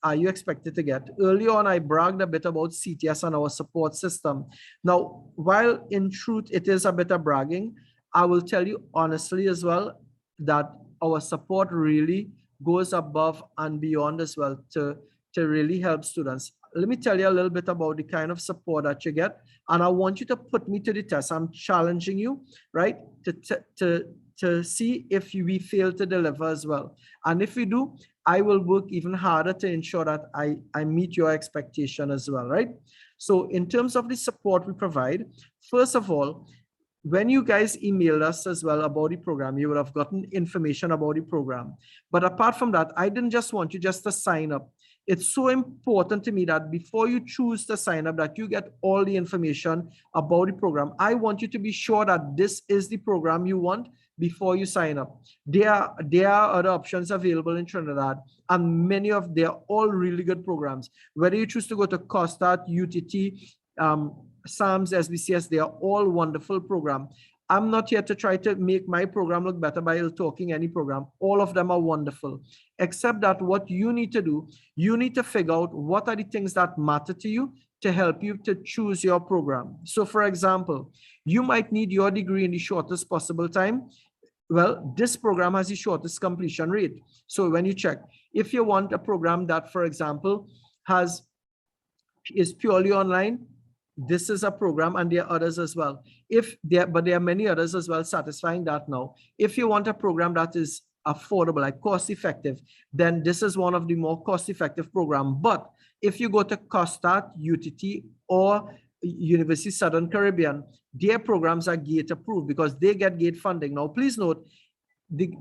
[SPEAKER 1] are you expected to get? Early on, I bragged a bit about CTS and our support system. Now, while in truth, it is a bit of bragging, I will tell you honestly as well that our support really goes above and beyond as well to really help students. Let me tell you a little bit about the kind of support that you get. And I want you to put me to the test. I'm challenging you, right? To see if we fail to deliver as well. And if we do, I will work even harder to ensure that I meet your expectation as well, right? So in terms of the support we provide, first of all, when you guys emailed us as well about the program, you would have gotten information about the program. But apart from that, I didn't just want you just to sign up. it's so important to me that before you choose to sign up, that you get all the information about the program. I want you to be sure that this is the program you want before you sign up. There are other options available in Trinidad, and they're all really good programs. Whether you choose to go to COSTAT, UTT, SAMS, SBCS, they are all wonderful programs. I'm not here to try to make my program look better by talking any program. All of them are wonderful, except that what you need to do, you need to figure out what are the things that matter to you to help you to choose your program. So for example, you might need your degree in the shortest possible time. Well, this program has the shortest completion rate. So when you check, if you want a program that, for example, is purely online, this is a program, and there are others as well. But there are many others as well satisfying that now. If you want a program that is affordable, like cost effective, then this is one of the more cost effective programs. But if you go to COSTAT, UTT, or University of Southern Caribbean, their programs are GATE approved because they get GATE funding. Now, please note,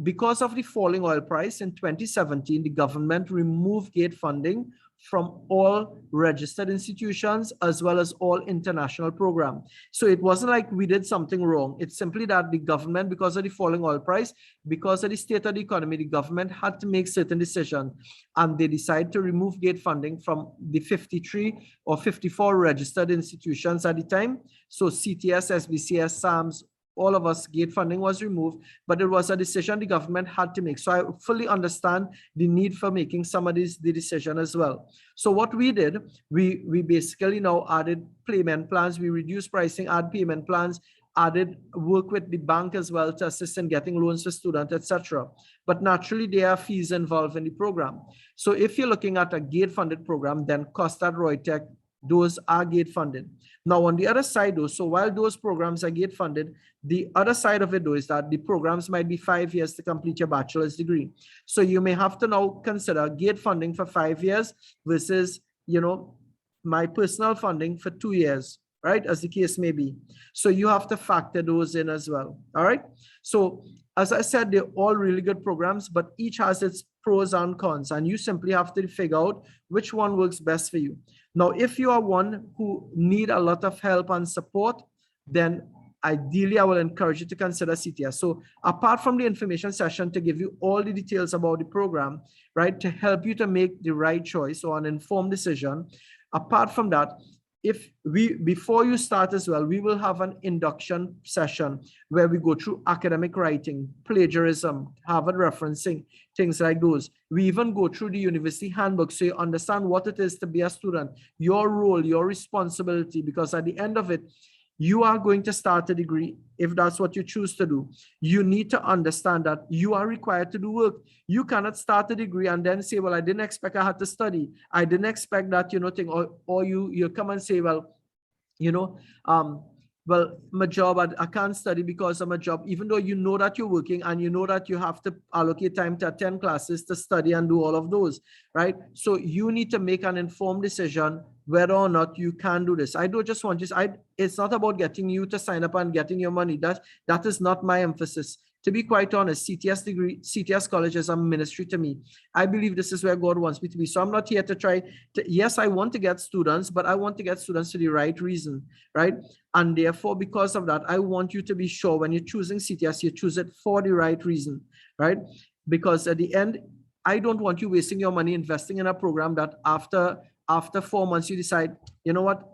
[SPEAKER 1] because of the falling oil price in 2017, the government removed GATE funding from all registered institutions as well as all international programs. So it wasn't like we did something wrong. It's simply that the government, because of the falling oil price, because of the state of the economy, the government had to make certain decisions, and they decided to remove GATE funding from the 53 or 54 registered institutions at the time. So CTS, SBCS, SAMS, all of us, GATE funding was removed, but it was a decision the government had to make. So I fully understand the need for making some of the decision as well. So what we did, we basically now added payment plans, we reduced pricing, add payment plans, added work with the bank as well to assist in getting loans for students, etc. But naturally, there are fees involved in the program. So if you're looking at a GATE funded program, then COSTAT, Roytech, those are GATE funded. Now, on the other side, though, so while those programs are GATE funded, the other side of it, though, is that the programs might be 5 years to complete your bachelor's degree. So you may have to now consider GATE funding for 5 years versus, my personal funding for 2 years, right? As the case may be. So you have to factor those in as well. All right. So as I said, they're all really good programs, but each has its pros and cons, and you simply have to figure out which one works best for you. Now, if you are one who need a lot of help and support, then ideally I will encourage you to consider CTS. So apart from the information session to give you all the details about the program, right, to help you to make the right choice or an informed decision, apart from that, before you start as well, we will have an induction session where we go through academic writing, plagiarism, Harvard referencing, things like those. We even go through the university handbook so you understand what it is to be a student, your role, your responsibility, because at the end of it, you are going to start a degree. If that's what you choose to do, you need to understand that you are required to do work. You cannot start a degree and then say, well, I didn't expect I had to study. I didn't expect that, thing, or you come and say, well, well, my job, I can't study because of my job, even though you know that you're working and you know that you have to allocate time to attend classes, to study and do all of those, right? So you need to make an informed decision whether or not you can do this. I don't just want it's not about getting you to sign up and getting your money. That is not my emphasis. To be quite honest, CTS College is a ministry to me. I believe this is where God wants me to be. So I'm not here to try to, yes, I want to get students, but I want to get students for the right reason, right? And therefore, because of that, I want you to be sure when you're choosing CTS, you choose it for the right reason, right? Because at the end, I don't want you wasting your money investing in a program that after 4 months, you decide, you know what?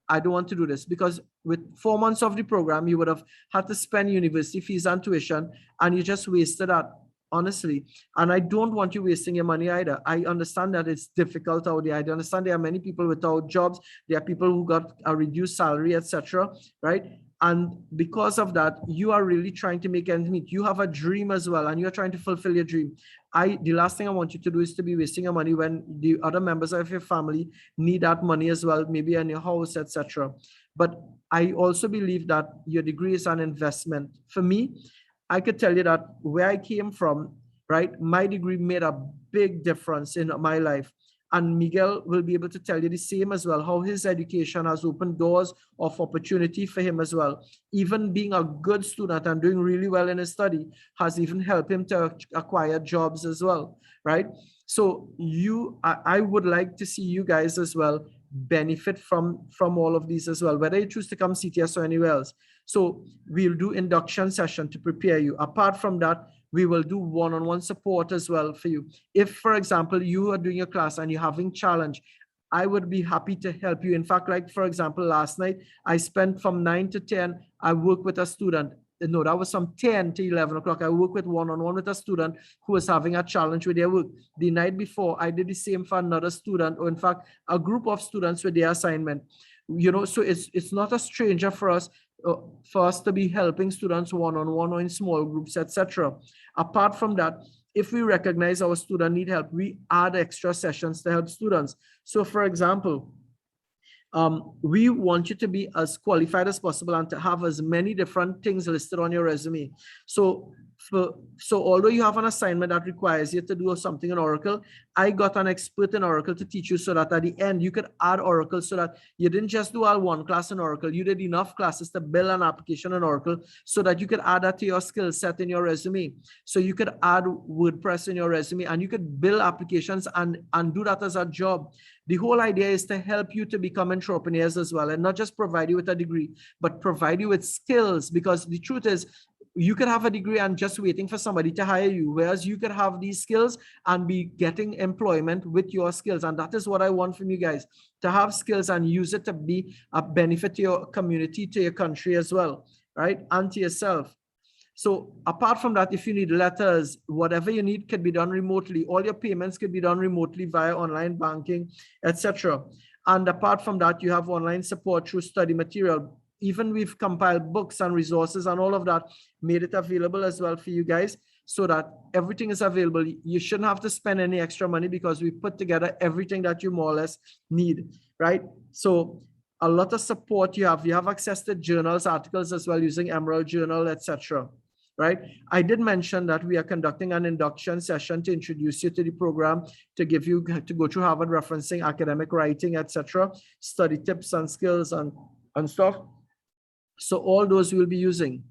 [SPEAKER 1] I don't want to do this, because with 4 months of the program, you would have had to spend university fees and tuition, and you just wasted that, honestly. And I don't want you wasting your money either. I understand that it's difficult out there. I understand there are many people without jobs. There are people who got a reduced salary, etc. Right? And because of that, you are really trying to make ends meet. You have a dream as well, and you're trying to fulfill your dream. The last thing I want you to do is to be wasting your money when the other members of your family need that money as well, maybe in your house, etc. But I also believe that your degree is an investment. For me, I could tell you that where I came from, right, my degree made a big difference in my life. And Miguel will be able to tell you the same as well, how his education has opened doors of opportunity for him as well. Even being a good student and doing really well in his study has even helped him to acquire jobs as well, right? So I would like to see you guys as well benefit from all of these as well, whether you choose to come CTS or anywhere else. So we'll do induction session to prepare you. Apart from that, we will do one-on-one support as well for you. If, for example, you are doing your class and you're having challenge, I would be happy to help you. In fact, like, for example, last night, I spent from 9 to 10, I worked with a student. No, that was from 10 to 11 o'clock. I worked with one-on-one with a student who was having a challenge with their work. The night before, I did the same for another student, or in fact, a group of students with their assignment. You know, so it's not a stranger for us to be helping students one-on-one or in small groups, etc. Apart from that, if we recognize our student need help, we add extra sessions to help students. So for example, we want you to be as qualified as possible and to have as many different things listed on your resume. So although you have an assignment that requires you to do something in Oracle, I got an expert in Oracle to teach you so that at the end you could add Oracle, so that you didn't just do all one class in Oracle, you did enough classes to build an application in Oracle so that you could add that to your skill set in your resume. So you could add WordPress in your resume and you could build applications and do that as a job. The whole idea is to help you to become entrepreneurs as well, and not just provide you with a degree, but provide you with skills, because the truth is, you could have a degree and just waiting for somebody to hire you, whereas you could have these skills and be getting employment with your skills. And that is what I want from you guys, to have skills and use it to be a benefit to your community, to your country as well, right? And to yourself. So apart from that, if you need letters, whatever you need could be done remotely. All your payments could be done remotely via online banking, etc. And apart from that, you have online support through study material. Even we've compiled books and resources and all of that, made it available as well for you guys, so that everything is available. You shouldn't have to spend any extra money because we put together everything that you more or less need, right? So a lot of support you have access to journals, articles as well, using Emerald Journal, etc. Right? I did mention that we are conducting an induction session to introduce you to the program, to give you to go through Harvard referencing, academic writing, etc., study tips and skills and stuff. So all those we'll be using.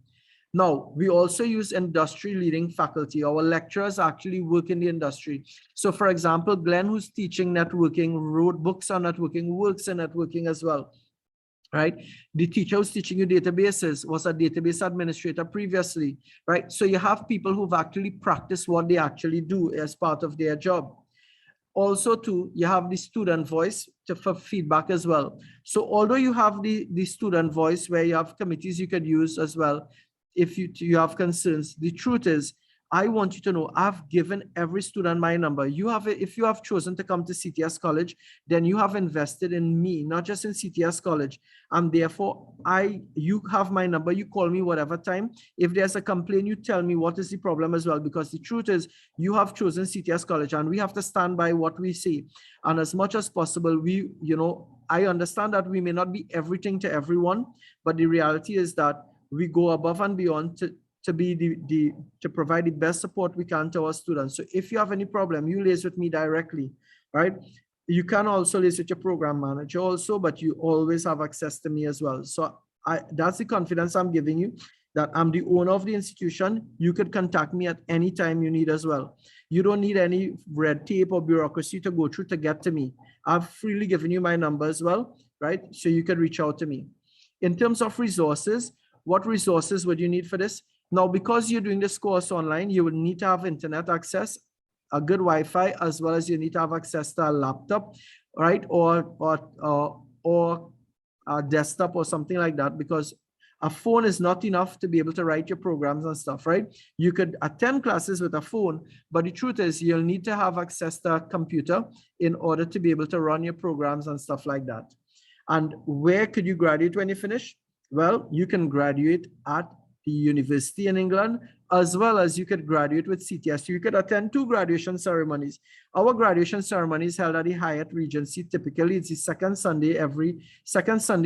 [SPEAKER 1] Now, we also use industry leading faculty. Our lecturers actually work in the industry. So for example, Glenn, who's teaching networking, wrote books on networking, works in networking as well. Right? The teacher who's teaching you databases was a database administrator previously, right? So you have people who've actually practiced what they actually do as part of their job. Also too, you have the student voice for feedback as well. So although you have the student voice where you have committees you could use as well, if you have concerns, the truth is, I want you to know I've given every student my number. If you have chosen to come to CTS College, then you have invested in me, not just in CTS College. And therefore, you have my number. You call me whatever time. If there's a complaint, you tell me what is the problem as well. Because the truth is, you have chosen CTS College, and we have to stand by what we say. And as much as possible, I understand that we may not be everything to everyone, but the reality is that we go above and beyond to provide the best support we can to our students. So if you have any problem, you liaise with me directly, right? You can also liaise with your program manager also, but you always have access to me as well. So that's the confidence I'm giving you, that I'm the owner of the institution. You could contact me at any time you need as well. You don't need any red tape or bureaucracy to go through to get to me. I've freely given you my number as well, right? So you can reach out to me. In terms of resources, what resources would you need for this? Now, because you're doing this course online, you will need to have internet access, a good Wi-Fi, as well as you need to have access to a laptop, right? Or a desktop or something like that, because a phone is not enough to be able to write your programs and stuff, right? You could attend classes with a phone, but the truth is you'll need to have access to a computer in order to be able to run your programs and stuff like that. And where could you graduate when you finish? Well, you can graduate at the university in England, as well as you could graduate with CTS. You could attend 2 graduation ceremonies. Our graduation ceremony is held at the Hyatt Regency. Typically, it's the second Sunday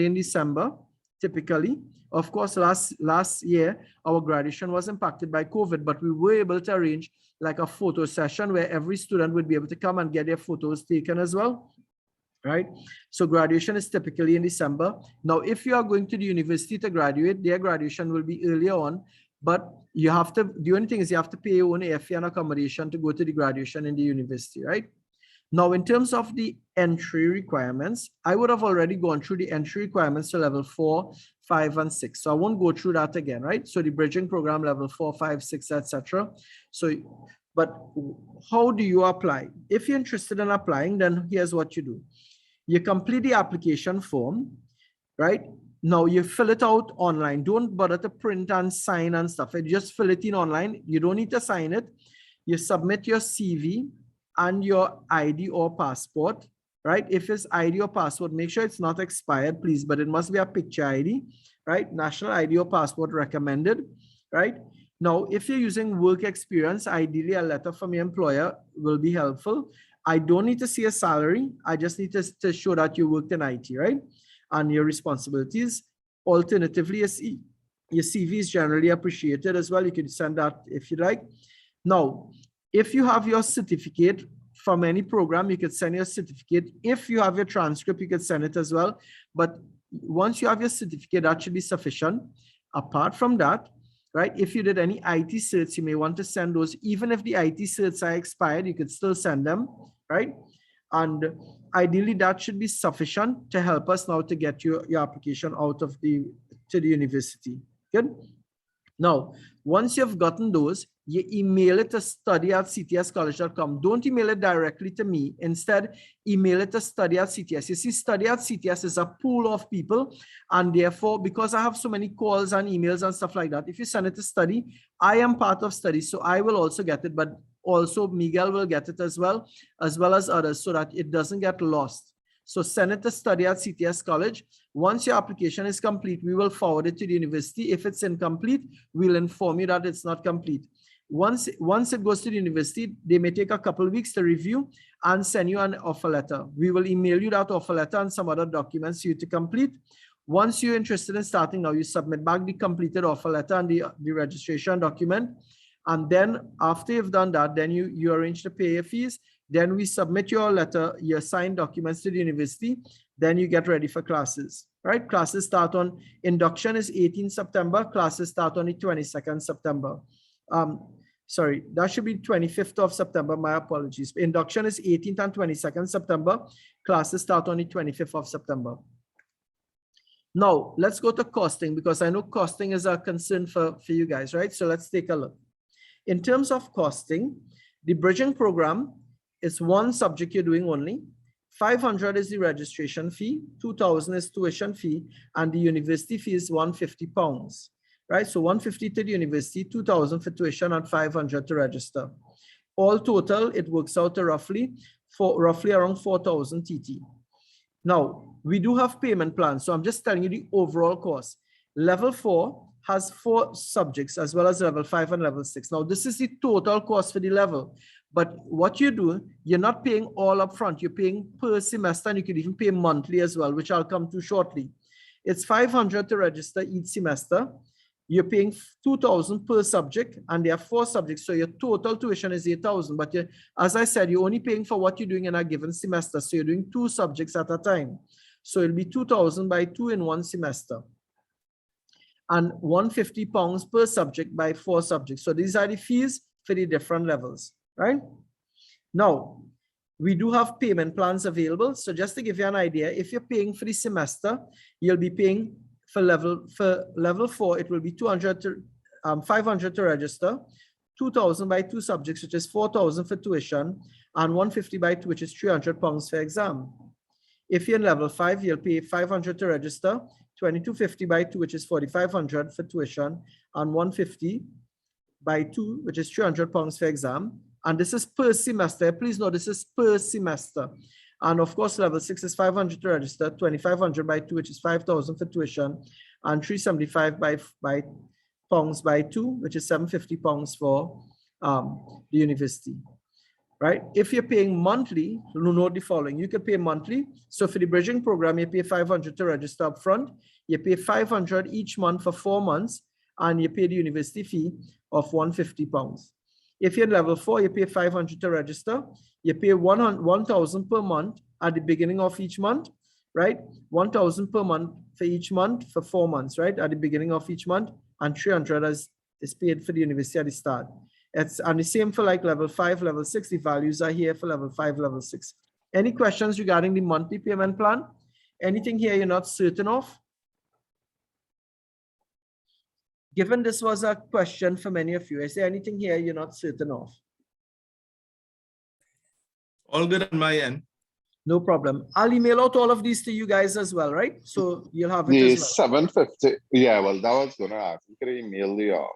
[SPEAKER 1] in December. typically. Of course, last year, our graduation was impacted by COVID, but we were able to arrange like a photo session where every student would be able to come and get their photos taken as well, right? So graduation is typically in December. Now, if you are going to the university to graduate, their graduation will be earlier on, but you have to, the only thing is you have to pay your own airfare and accommodation to go to the graduation in the university, right? Now, in terms of the entry requirements, I would have already gone through the entry requirements to level 4, 5, and 6. So I won't go through that again, right? So the bridging program, level 4, 5, 6, etc. So, but how do you apply? If you're interested in applying, then here's what you do. You complete the application form, right? Now you fill it out online. Don't bother to print and sign and stuff. You just fill it in online. You don't need to sign it. You submit your CV and your ID or passport, right? If it's ID or passport, make sure it's not expired, please, but it must be a picture ID, right? National ID or passport recommended, right? Now, if you're using work experience, ideally a letter from your employer will be helpful. I don't need to see a salary. I just need to show that you worked in IT, right? And your responsibilities. Alternatively, your CV is generally appreciated as well. You can send that if you like. Now, if you have your certificate from any program, you could send your certificate. If you have your transcript, you could send it as well. But once you have your certificate, that should be sufficient. Apart from that, right, if you did any IT certs, you may want to send those. Even if the IT certs are expired, you could still send them, right? And ideally, that should be sufficient to help us now to get your application out of to the university. Good. Now, once you've gotten those, you email it to study@ctscollege.com. Don't email it directly to me. Instead, email it to study@CTS. You see, study@CTS is a pool of people. And therefore, because I have so many calls and emails and stuff like that, if you send it to study, I am part of study. So I will also get it, but also Miguel will get it as well as others, so that it doesn't get lost. So send it to study@CTS College. Once your application is complete, we will forward it to the university. If it's incomplete, we'll inform you that it's not complete. Once it goes to the university, they may take a couple of weeks to review and send you an offer letter. We will email you that offer letter and some other documents for you to complete. Once you're interested in starting now, you submit back the completed offer letter and the registration document. And then after you've done that, then you arrange to pay your fees. Then we submit your letter, your signed documents to the university. Then you get ready for classes, right? Classes start on, induction is 18 September. Classes start on the 22nd September. Sorry, that should be 25th of September. My apologies. Induction is 18th and 22nd September. Classes start on the 25th of September. Now, let's go to costing, because I know costing is a concern for you guys, right? So let's take a look. In terms of costing, the bridging program is one subject you're doing only. 500 is the registration fee, 2,000 is tuition fee, and the university fee is £150, right? So 150 to the university, 2,000 for tuition, and 500 to register. All total, it works out to roughly around 4,000 TT. Now, we do have payment plans, so I'm just telling you the overall cost. Level 4 has 4 subjects, as well as level 5 and level 6. Now, this is the total cost for the level. But what you do, you're not paying all up front. You're paying per semester, and you can even pay monthly as well, which I'll come to shortly. It's 500 to register each semester. You're paying 2,000 per subject, and there are 4 subjects. So your total tuition is 8,000. But as I said, you're only paying for what you're doing in a given semester. So you're doing 2 subjects at a time. So it'll be 2,000 by 2 in 1 semester. And £150 per subject by 4 subjects. So these are the fees for the different levels, right? Now, we do have payment plans available. So just to give you an idea, if you're paying for the semester, you'll be paying for level 4, it will be 500 to register, 2,000 by 2 subjects, which is 4,000 for tuition, and 150 by 2, which is £300 for exam. If you're in level 5, you'll pay 500 to register, 2,250 by 2, which is 4,500 for tuition, and 150 by 2, which is £300 for exam. And this is per semester. Please note, this is per semester. And of course, level 6 is 500 to register, 2,500 by 2, which is 5,000 for tuition, and 375 by pounds by 2, which is £750 for the university. right? If you're paying monthly, note the following. You could pay monthly. So for the bridging program, you pay 500 to register up front. You pay 500 each month for 4 months, and you pay the university fee of £150. If you're in level 4, you pay 500 to register. You pay 1,000 per month at the beginning of each month, right? 1,000 per month for each month for 4 months, right? At the beginning of each month, and 300 is paid for the university at the start. And the same for like level 5, level 6. The values are here for level 5, level 6. Any questions regarding the monthly payment plan? Anything here you're not certain of? Given this was a question for many of you, is there anything here you're not certain of?
[SPEAKER 6] All good on my end.
[SPEAKER 1] No problem. I'll email out all of these to you guys as well, right? So you'll have it
[SPEAKER 5] The
[SPEAKER 1] as well.
[SPEAKER 5] 750. Yeah, well, that was gonna ask. You could email the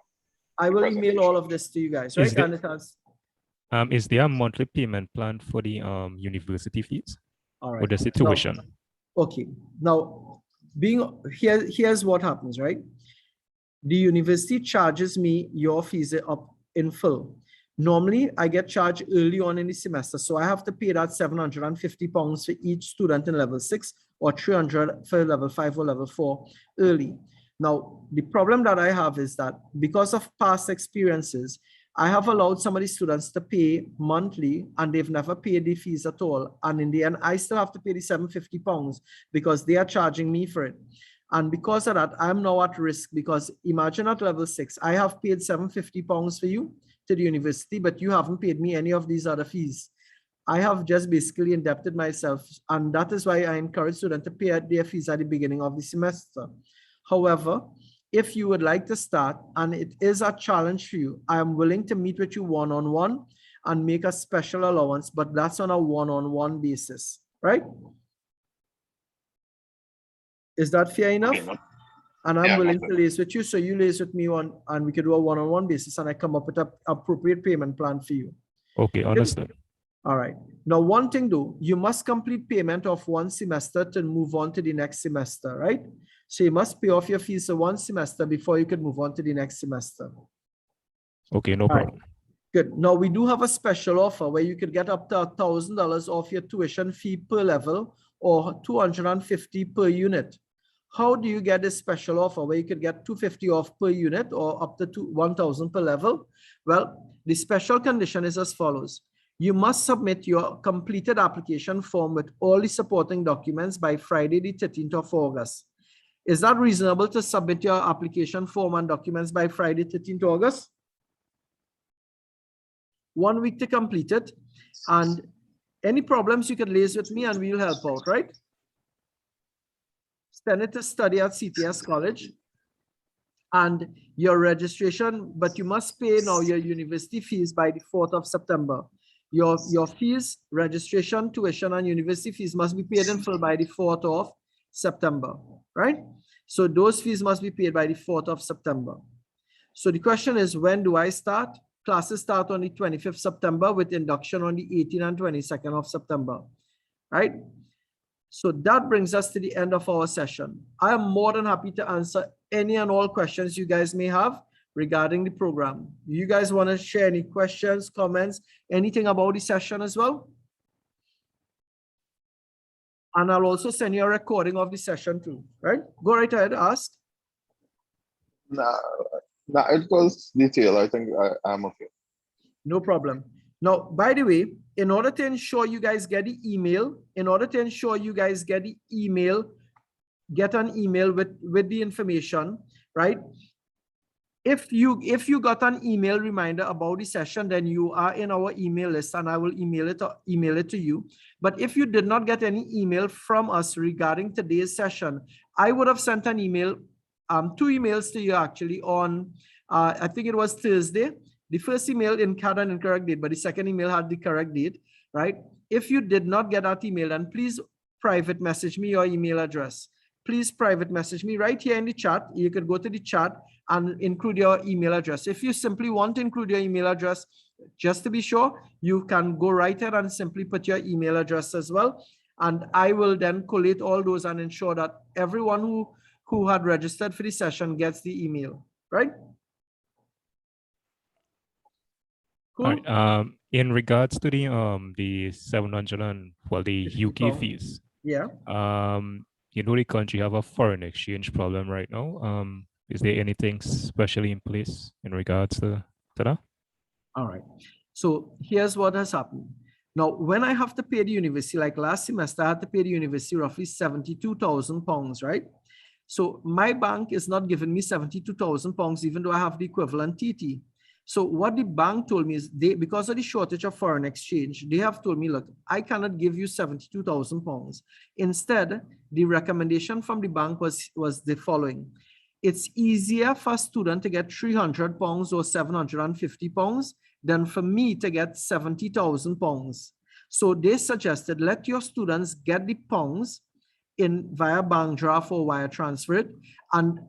[SPEAKER 1] I will email
[SPEAKER 5] presentation.
[SPEAKER 1] all of this to you guys, right?
[SPEAKER 4] Is there-
[SPEAKER 1] And it has,
[SPEAKER 4] Is there a monthly payment plan for the university fees
[SPEAKER 1] all right.
[SPEAKER 4] or just the
[SPEAKER 1] Now-
[SPEAKER 4] tuition?
[SPEAKER 1] Okay, now here's what happens, right? The university charges me your fees up in full. Normally, I get charged early on in the semester, so I have to pay that £750 for each student in level 6 or 300 for level 5 or level 4 early. Now, the problem that I have is that because of past experiences, I have allowed some of the students to pay monthly and they've never paid the fees at all. And in the end, I still have to pay the £750 because they are charging me for it. And because of that, I'm now at risk because imagine at level 6, I have paid £750 for you to the university, but you haven't paid me any of these other fees. I have just basically indebted myself. And that is why I encourage students to pay their fees at the beginning of the semester. However, if you would like to start and it is a challenge for you, I am willing to meet with you one-on-one and make a special allowance, but that's on a one-on-one basis, right? Is that fair enough?
[SPEAKER 5] Okay,
[SPEAKER 1] And I'm
[SPEAKER 5] yeah,
[SPEAKER 1] willing
[SPEAKER 5] no
[SPEAKER 1] to liaise with you, so you liaise with me and we could do a one-on-one basis and I come up with an appropriate payment plan for you.
[SPEAKER 4] Okay, understood.
[SPEAKER 1] All right. Now, one thing though, you must complete payment of 1 semester to move on to the next semester, right? So you must pay off your fees for 1 semester before you could move on to the next semester.
[SPEAKER 4] Okay, no
[SPEAKER 1] All right.
[SPEAKER 4] problem.
[SPEAKER 1] Good. Now we do have a special offer where you could get up to $1,000 off your tuition fee per level or $250 per unit. How do you get this special offer where you could get $250 off per unit or up to $1,000 per level? Well, the special condition is as follows. You must submit your completed application form with all the supporting documents by Friday, the 13th of August. Is that reasonable to submit your application form and documents by Friday, 13th August? 1 week to complete it. And any problems you can liaise with me and we'll help out, right? Send it to study at CTS College. And your registration, but you must pay now your university fees by the 4th of September. Your fees, registration, tuition, and university fees must be paid in full by the 4th of September, right? So those fees must be paid by the 4th of September. So the question is, when do I start? Classes start on the 25th September with induction on the 18th and 22nd of September, right? So that brings us to the end of our session. I am more than happy to answer any and all questions you guys may have regarding the program. You guys want to share any questions, comments, anything about the session as well? And I'll also send you a recording of the session too, right? Go right ahead, ask.
[SPEAKER 5] No, it was detailed. I think I'm okay.
[SPEAKER 1] No problem. Now, by the way, in order to ensure you guys get the email, get an email with the information, right? If you got an email reminder about the session, then you are in our email list and I will email it to you. But if you did not get any email from us regarding today's session, I would have sent an email, 2 emails to you actually on, I think it was Thursday. The first email had an incorrect date, but the second email had the correct date, right? If you did not get that email, then please private message me your email address. Please private message me right here in the chat. You could go to the chat and include your email address. If you simply want to include your email address, just to be sure, you can go right ahead and simply put your email address as well. And I will then collate all those and ensure that everyone who had registered for the session gets the email, right? Cool.
[SPEAKER 4] All right. in regards to the 700 and the UK
[SPEAKER 1] £50.
[SPEAKER 4] fees,
[SPEAKER 1] Yeah.
[SPEAKER 4] you know, the country have a foreign exchange problem right now. Is there anything specially in place in regards to that?
[SPEAKER 1] All right. So here's what has happened. Now, when I have to pay the university, like last semester, I had to pay the university roughly £72,000, right? So my bank is not giving me £72,000, even though I have the equivalent TT. So what the bank told me is because of the shortage of foreign exchange, they have told me, look, I cannot give you £72,000. Instead, the recommendation from the bank was the following. It's easier for a student to get £300 or £750 than for me to get £70,000. So they suggested, let your students get the pounds in via bank draft or wire transfer it. And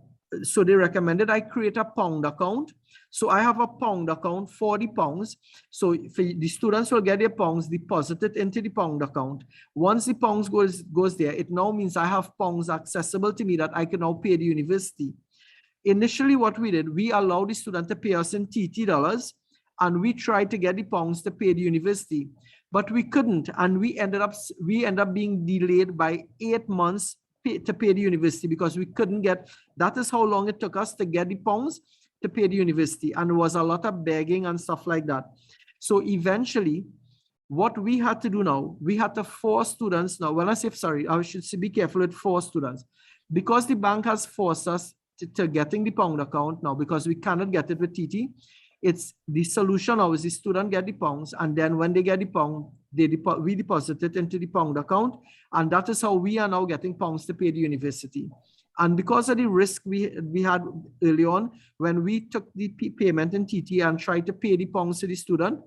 [SPEAKER 1] so they recommended I create a pound account. So I have a pound account for the pounds. So for the students will get their pounds deposited into the pound account. Once the pounds goes there, it now means I have pounds accessible to me that I can now pay the university. Initially, what we did, we allowed the student to pay us in TT dollars, and we tried to get the pounds to pay the university, but we couldn't, and we ended up being delayed by 8 months to pay the university because we couldn't get. That is how long it took us to get the pounds to pay the university, and there was a lot of begging and stuff like that. So eventually, what we had to do now, we had to force students now. When I say sorry, I should be careful with force students, because the bank has forced us to getting the pound account now because we cannot get it with TT. It's the solution now is the student get the pounds, and then when they get the pound, we deposit it into the pound account, and that is how we are now getting pounds to pay the university. And because of the risk we had early on, when we took the payment in TT and tried to pay the pounds to the student,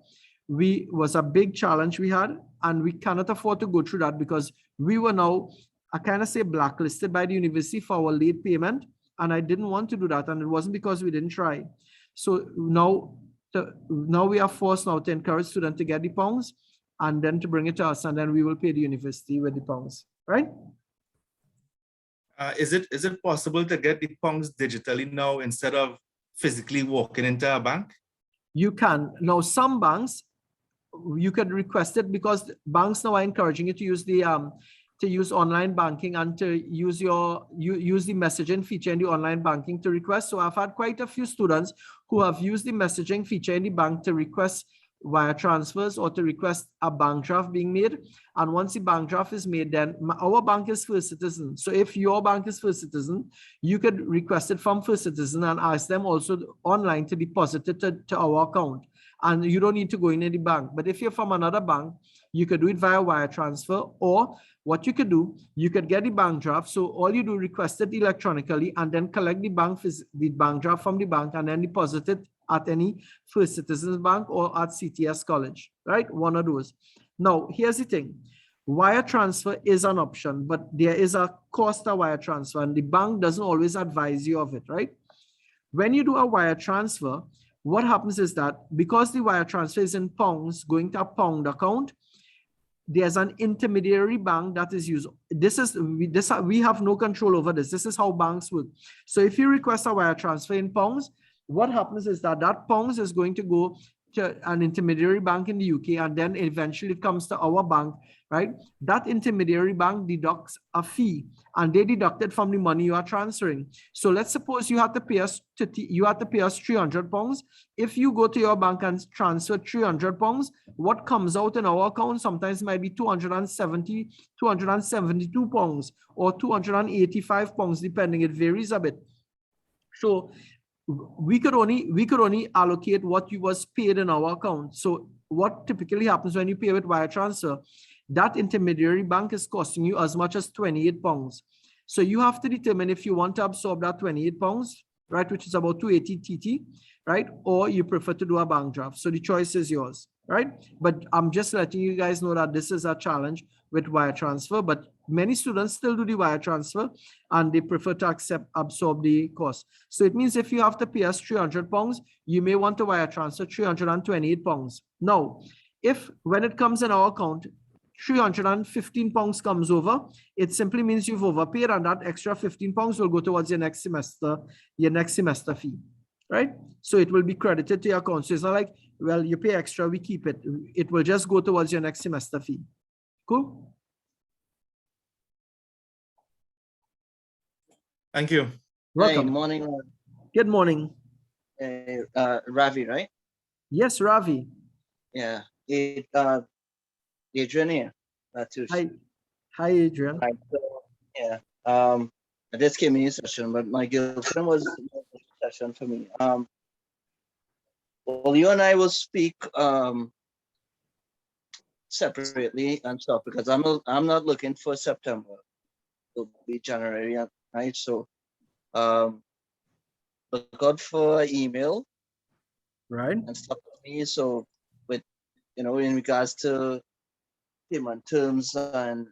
[SPEAKER 1] was a big challenge we had, and we cannot afford to go through that because we were now, I kind of say, blacklisted by the university for our late payment, and I didn't want to do that, and it wasn't because we didn't try. So now we are forced now to encourage students to get the pounds and then to bring it to us, and then we will pay the university with the pounds, right?
[SPEAKER 6] Is it possible to get the pounds digitally now instead of physically walking into a bank?
[SPEAKER 1] You can. Now, some banks, you could request it because banks now are encouraging you to use the to use online banking and to use use the messaging feature in the online banking to request. So I've had quite a few students who have used the messaging feature in the bank to request wire transfers or to request a bank draft being made. And once the bank draft is made, then our bank is First Citizen. So if your bank is First Citizen, you could request it from First Citizen and ask them also online to deposit it to our account. And you don't need to go in any bank. But if you're from another bank, you could do it via wire transfer, or what you could do, you could get the bank draft. So all you do, request it electronically and then collect the bank draft from the bank and then deposit it at any First Citizens Bank or at CTS College, right? One of those. Now, here's the thing. Wire transfer is an option, but there is a cost of wire transfer, and the bank doesn't always advise you of it, right? When you do a wire transfer, what happens is that because the wire transfer is in pounds going to a pound account, there's an intermediary bank that is used. We have no control over this. This is how banks work. So if you request a wire transfer in pounds, what happens is that pounds is going to go to an intermediary bank in the UK, and then eventually it comes to our bank, right? That intermediary bank deducts a fee, and they deduct it from the money you are transferring. So let's suppose you had to pay us £300. If you go to your bank and transfer £300, what comes out in our account sometimes might be £272 or £285, depending. It varies a bit. So we could only allocate what you was paid in our account. So what typically happens when you pay with wire transfer, that intermediary bank is costing you as much as £28. So you have to determine if you want to absorb that £28, right, which is about 280 TT, right, or you prefer to do a bank draft. So the choice is yours, right? But I'm just letting you guys know that this is a challenge with wire transfer, but many students still do the wire transfer and they prefer to absorb the cost. So it means if you have to pay us £300, you may want to wire transfer £328. Now, if when it comes in our account, £315 comes over, it simply means you've overpaid, and that extra £15 will go towards your next semester fee, right? So it will be credited to your account. So it's not like well, you pay extra, we keep it. It will just go towards your next semester fee. Cool?
[SPEAKER 6] Thank you.
[SPEAKER 7] Hey,
[SPEAKER 1] Welcome.
[SPEAKER 7] morning,
[SPEAKER 1] Good morning.
[SPEAKER 7] Ravi, right?
[SPEAKER 1] Yes, Ravi.
[SPEAKER 7] Yeah, Adrian here. Too.
[SPEAKER 1] Hi. Hi, Adrian.
[SPEAKER 7] Right, so, yeah. I just came in this session, but my girlfriend was in this session for me. Well, you and I will speak separately and stuff because I'm not looking for September. It'll be January, right? So, look out for an email
[SPEAKER 1] Right.
[SPEAKER 7] and stuff with me. So, with in regards to payment terms and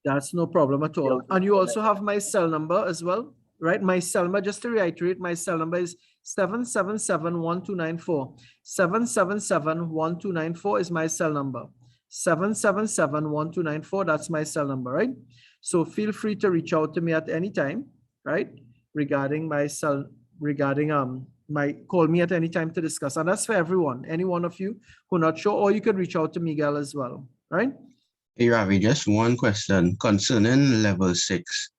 [SPEAKER 1] That's no problem at all. And you also have my cell number as well, right? My cell number, just to reiterate, my cell number is 777-1294. 777-1294 is my cell number. 777-1294, that's my cell number, right? So feel free to reach out to me at any time, right? Regarding my cell, call me at any time to discuss. And that's for everyone, any one of you who are not sure, or you can reach out to Miguel as well, right?
[SPEAKER 3] Hey, Ravi, just one question concerning level 6.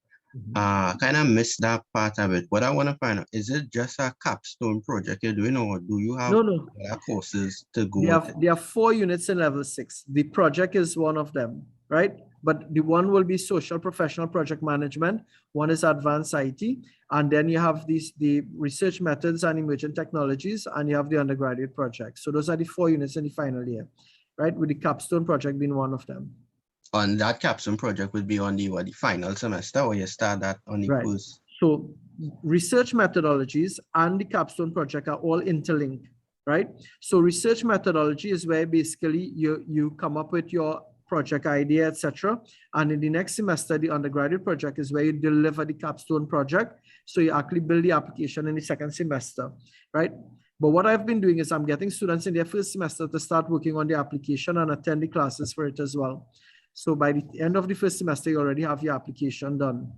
[SPEAKER 3] Kind of missed that part of it. What I want to find out, is it just a capstone project you're doing, or do you have
[SPEAKER 1] No.
[SPEAKER 3] other courses to go with it?
[SPEAKER 1] There are 4 units in level 6. The project is one of them, right? But the one will be social professional project management. One is advanced IT. And then you have the research methods and emerging technologies, and you have the undergraduate project. So those are the 4 units in the final year, right? With the capstone project being one of them.
[SPEAKER 3] On that capstone project would be on the final semester, or you start that on the
[SPEAKER 1] Right.
[SPEAKER 3] first?
[SPEAKER 1] So research methodologies and the capstone project are all interlinked, right? So research methodology is where basically you come up with your project idea, etc. And in the next semester, the undergraduate project is where you deliver the capstone project. So you actually build the application in the second semester, right? But what I've been doing is I'm getting students in their first semester to start working on the application and attend the classes for it as well. So by the end of the first semester, you already have your application done.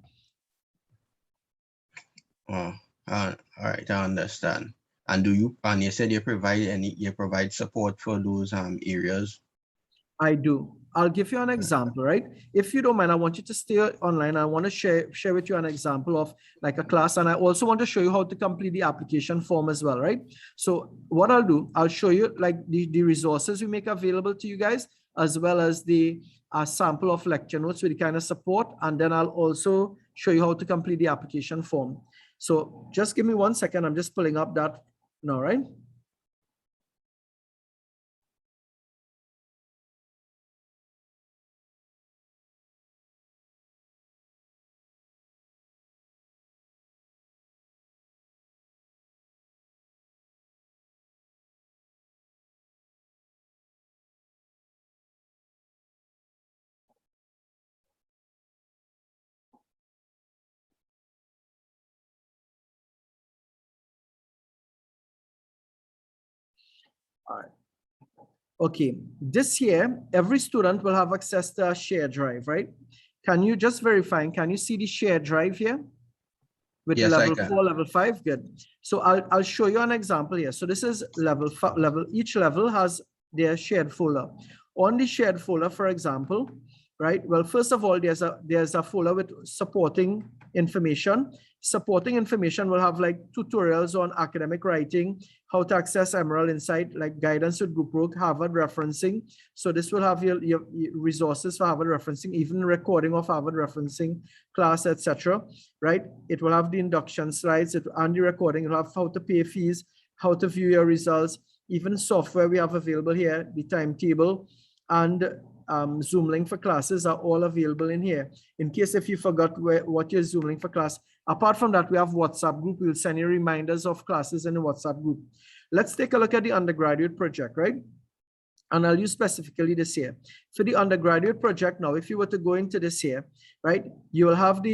[SPEAKER 3] Oh, all right, I understand. And you said you provide support for those areas?
[SPEAKER 1] I do. I'll give you an example, right? If you don't mind, I want you to stay online. I want to share with you an example of like a class. And I also want to show you how to complete the application form as well, right? So what I'll do, I'll show you like the resources we make available to you guys, as well as the sample of lecture notes with the kind of support. And then I'll also show you how to complete the application form. So just give me 1 second. I'm just pulling up that now, right? All right. Okay, this year, every student will have access to a shared drive, right? Can you just verify, can you see the shared drive here? With
[SPEAKER 3] Yes,
[SPEAKER 1] level
[SPEAKER 3] I can.
[SPEAKER 1] 4, level 5, good. So I'll show you an example here. So this is level, each level has their shared folder. On the shared folder, for example, right? Well, first of all, there's a folder with supporting information. Supporting information will have like tutorials on academic writing, how to access Emerald Insight, like guidance with group work, Harvard referencing. So this will have your resources for Harvard referencing, even recording of Harvard referencing class, etc. Right? It will have the induction slides and the recording. It'll have how to pay fees, how to view your results, even software we have available here, the timetable and Zoom link for classes are all available in here. In case if you forgot what your Zoom link for class. Apart from that, we have WhatsApp group. We'll send you reminders of classes in the WhatsApp group. Let's take a look at the undergraduate project, right? And I'll use specifically this here. For the undergraduate project now, if you were to go into this here, right, you will have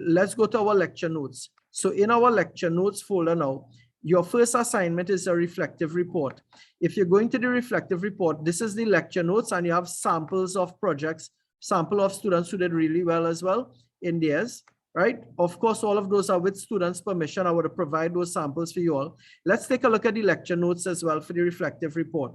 [SPEAKER 1] let's go to our lecture notes. So in our lecture notes folder now, your first assignment is a reflective report. If you're going to the reflective report, this is the lecture notes and you have samples of projects, sample of students who did really well as well in theirs, right? Of course, all of those are with students' permission. I would provide those samples for you all. Let's take a look at the lecture notes as well for the reflective report.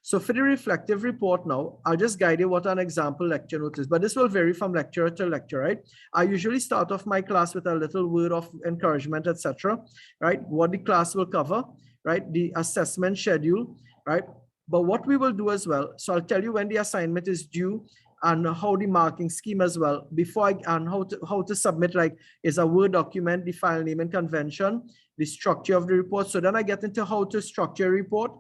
[SPEAKER 1] So for the reflective report now, I'll just guide you what an example lecture note is, but this will vary from lecturer to lecture, right? I usually start off my class with a little word of encouragement, etc., right? What the class will cover, right? The assessment schedule, right? But what we will do as well, so I'll tell you when the assignment is due and how the marking scheme as well, before and how to submit, like, is a Word document, the file name and convention, the structure of the report. So then I get into how to structure a report,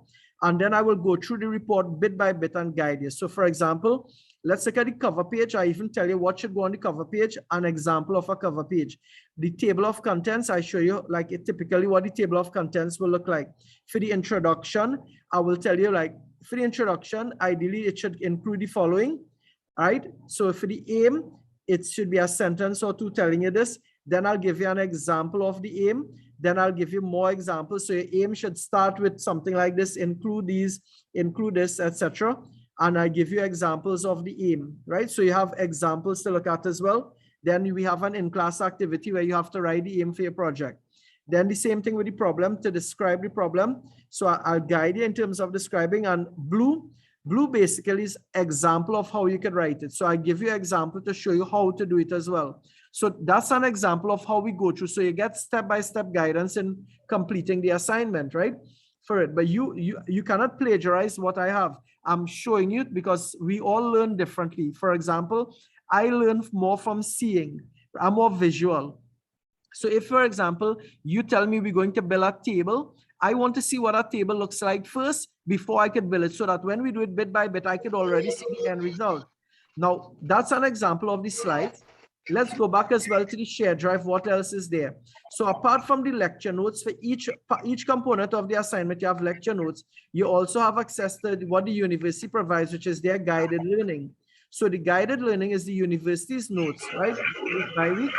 [SPEAKER 1] and then I will go through the report bit by bit and guide you. So for example, let's look at the cover page. I even tell you what should go on the cover page, an example of a cover page. The table of contents, I show you like typically what the table of contents will look like. For the introduction, I will tell you, like, for the introduction, ideally it should include the following, right? So for the aim, it should be a sentence or two telling you this. Then I'll give you an example of the aim. Then I'll give you more examples. So your aim should start with something like this, include these, include this, etc. And I give you examples of the aim, right? So you have examples to look at as well. Then we have an in-class activity where you have to write the aim for your project. Then the same thing with the problem, to describe the problem. So I'll guide you in terms of describing, and blue basically is example of how you can write it. So I give you an example to show you how to do it as well. So that's an example of how we go through. So you get step-by-step guidance in completing the assignment, right? For it, but you cannot plagiarize what I have. I'm showing you because we all learn differently. For example, I learn more from seeing. I'm more visual. So if, for example, you tell me we're going to build a table, I want to see what a table looks like first before I could build it, so that when we do it bit by bit, I could already see the end result. Now, that's an example of the slides. Let's go back as well to the shared drive. What else is there? So apart from the lecture notes, for each component of the assignment, you have lecture notes. You also have access to what the university provides, which is their guided learning. So the guided learning is the university's notes, right? Week by week.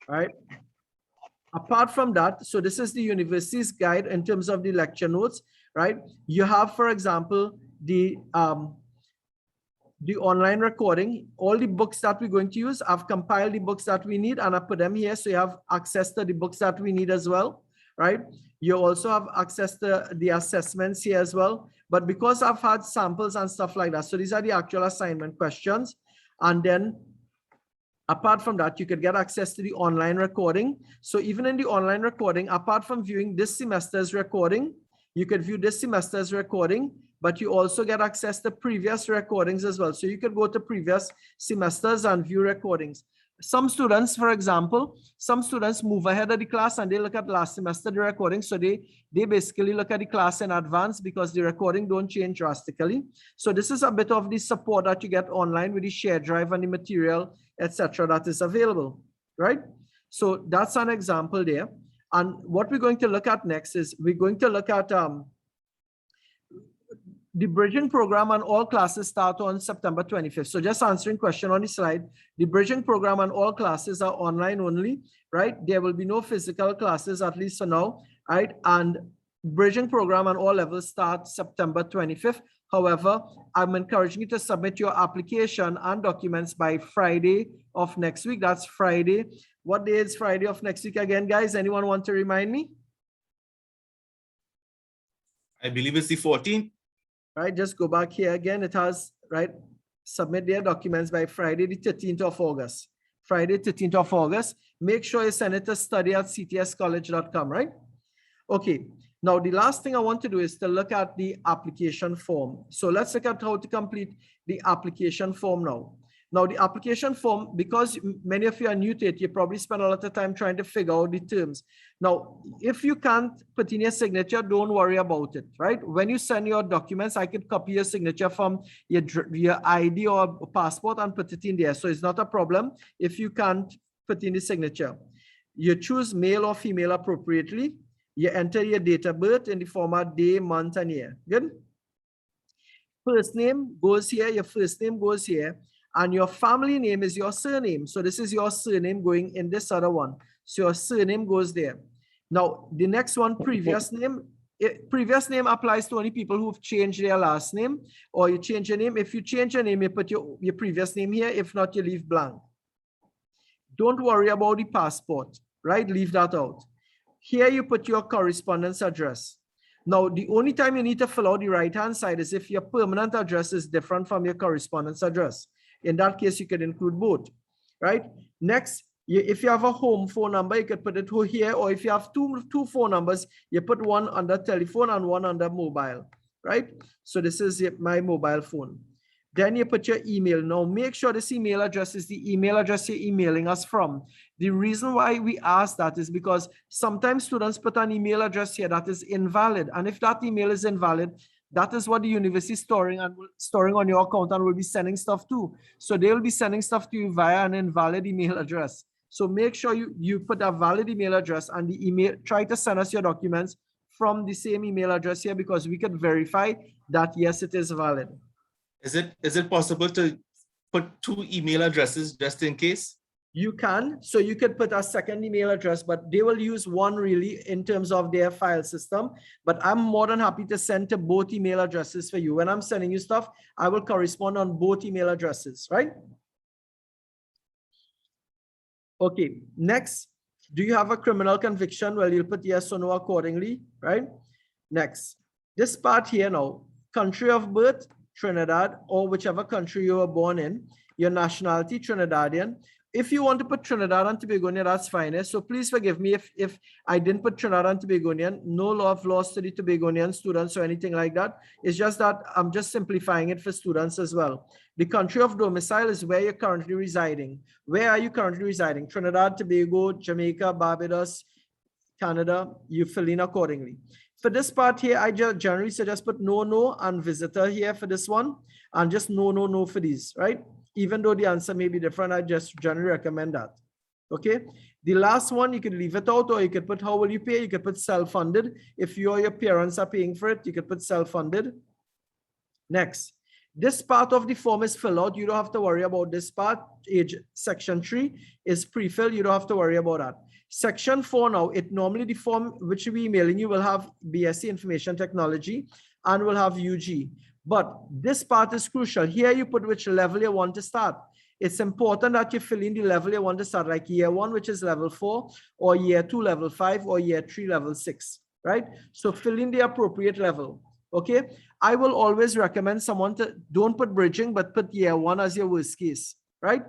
[SPEAKER 1] All right. Apart from that, so this is the university's guide in terms of the lecture notes, right? You have, for example, the online recording, all the books that we're going to use. I've compiled the books that we need and I put them here, so you have access to the books that we need as well, right? You also have access to the assessments here as well. But because I've had samples and stuff like that, so these are the actual assignment questions. And then apart from that, you could get access to the online recording. So even in the online recording, apart from viewing this semester's recording, you could view this semester's recording, but you also get access to previous recordings as well. So you could go to previous semesters and view recordings. Some students, for example, some students move ahead of the class and they look at last semester the recording. So they basically look at the class in advance because the recording don't change drastically. So this is a bit of the support that you get online with the shared drive and the material, etc. that is available, right? So that's an example there. And what we're going to look at next is we're going to look at the bridging program, and all classes start on September 25th. So just answering question on the slide, the bridging program and all classes are online only, right? There will be no physical classes, at least for now, right? And bridging program on all levels start September 25th. However, I'm encouraging you to submit your application and documents by Friday of next week. That's Friday. What day is Friday of next week again, guys? Anyone want to remind me?
[SPEAKER 6] I believe it's the 14th.
[SPEAKER 1] Right, just go back here again. It has, right, submit their documents by Friday, the 13th of August. Friday, 13th of August. Make sure you send it to study@ctscollege.com, right? Okay, now the last thing I want to do is to look at the application form. So let's look at how to complete the application form now. Now the application form, because many of you are new to it, you probably spend a lot of time trying to figure out the terms. Now, if you can't put in your signature, don't worry about it, right? When you send your documents, I could copy your signature from your ID or passport and put it in there. So it's not a problem if you can't put in the signature. You choose male or female appropriately. You enter your date of birth in the format day, month, and year. Good? First name goes here, your first name goes here. And your family name is your surname. So this is your surname going in this other one. So your surname goes there. Now, the next one, previous name, previous name applies to only people who've changed their last name, or you change your name. If you change your name, you put your previous name here. If not, you leave blank. Don't worry about the passport, right? Leave that out. Here you put your correspondence address. Now, the only time you need to fill out the right-hand side is if your permanent address is different from your correspondence address. In that case, you could include both, right? Next, if you have a home phone number, you could put it here, or if you have two phone numbers, you put one under telephone and one under mobile, right? So this is my mobile phone. Then you put your email. Now, make sure this email address is the email address you're emailing us from. The reason why we ask that is because sometimes students put an email address here that is invalid. And if that email is invalid, that is what the university is storing on your account and will be sending stuff to. So they will be sending stuff to you via an invalid email address. So make sure you put a valid email address, and the email, try to send us your documents from the same email address here, because we could verify that yes, it is valid.
[SPEAKER 6] Is it possible to put two email addresses just in case?
[SPEAKER 1] You can. So you could put a second email address, but they will use one really in terms of their file system. But I'm more than happy to send to both email addresses for you. When I'm sending you stuff, I will correspond on both email addresses, right? Okay, next, do you have a criminal conviction? Well, you'll put yes or no accordingly, right? Next, this part here now, country of birth, Trinidad, or whichever country you were born in, your nationality, Trinidadian. If you want to put Trinidad and Tobagonian, that's fine. So please forgive me if I didn't put Trinidad and Tobagonian. No love lost to the Tobagonian students or anything like that. It's just that I'm just simplifying it for students as well. The country of domicile is where you're currently residing. Where are you currently residing? Trinidad, Tobago, Jamaica, Barbados, Canada. You fill in accordingly. For this part here, I just generally suggest put no, and visitor here for this one, and just no for these, right? Even though the answer may be different, I just generally recommend that. Okay. The last one, you could leave it out, or you could put how will you pay? You could put self-funded. If you or your parents are paying for it, you could put self-funded. Next, this part of the form is filled out. You don't have to worry about this part. Section 3 is pre-filled. You don't have to worry about that. Section 4 now, it normally the form which we emailing you will have BSc Information Technology and will have UG. But this part is crucial. Here you put which level you want to start. It's important that you fill in the level you want to start, like year 1, which is level 4, or year 2, level 5, or year 3, level 6, right? So fill in the appropriate level, okay? I will always recommend someone to don't put bridging, but put year 1 as your worst case, right?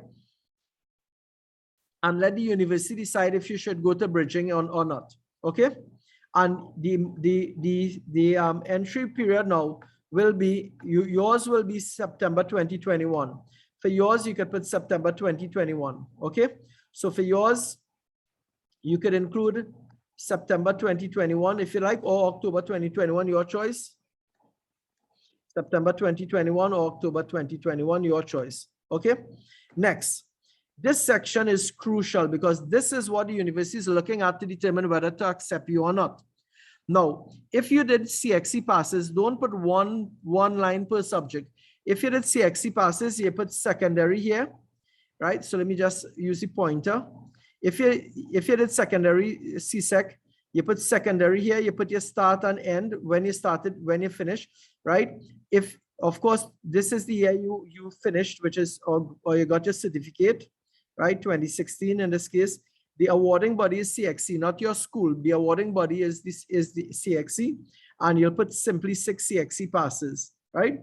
[SPEAKER 1] And let the university decide if you should go to bridging or not, okay? And the entry period now will be, yours will be September 2021. For yours, you could put September 2021, okay? So for yours, you could include September 2021 if you like, or October 2021, your choice. September 2021 or October 2021, your choice, okay? Next, this section is crucial because this is what the university is looking at to determine whether to accept you or not. Now, if you did CXC passes, don't put one line per subject. If you did CXC passes, you put secondary here, right? So let me just use the pointer. If you did secondary CSEC, you put secondary here, you put your start and end, when you started, when you finish, right? If, of course, this is the year you finished, which is, or you got your certificate, right? 2016 in this case. The awarding body is CXC, not your school. The awarding body is the CXC, and you'll put simply 6 CXC passes, right?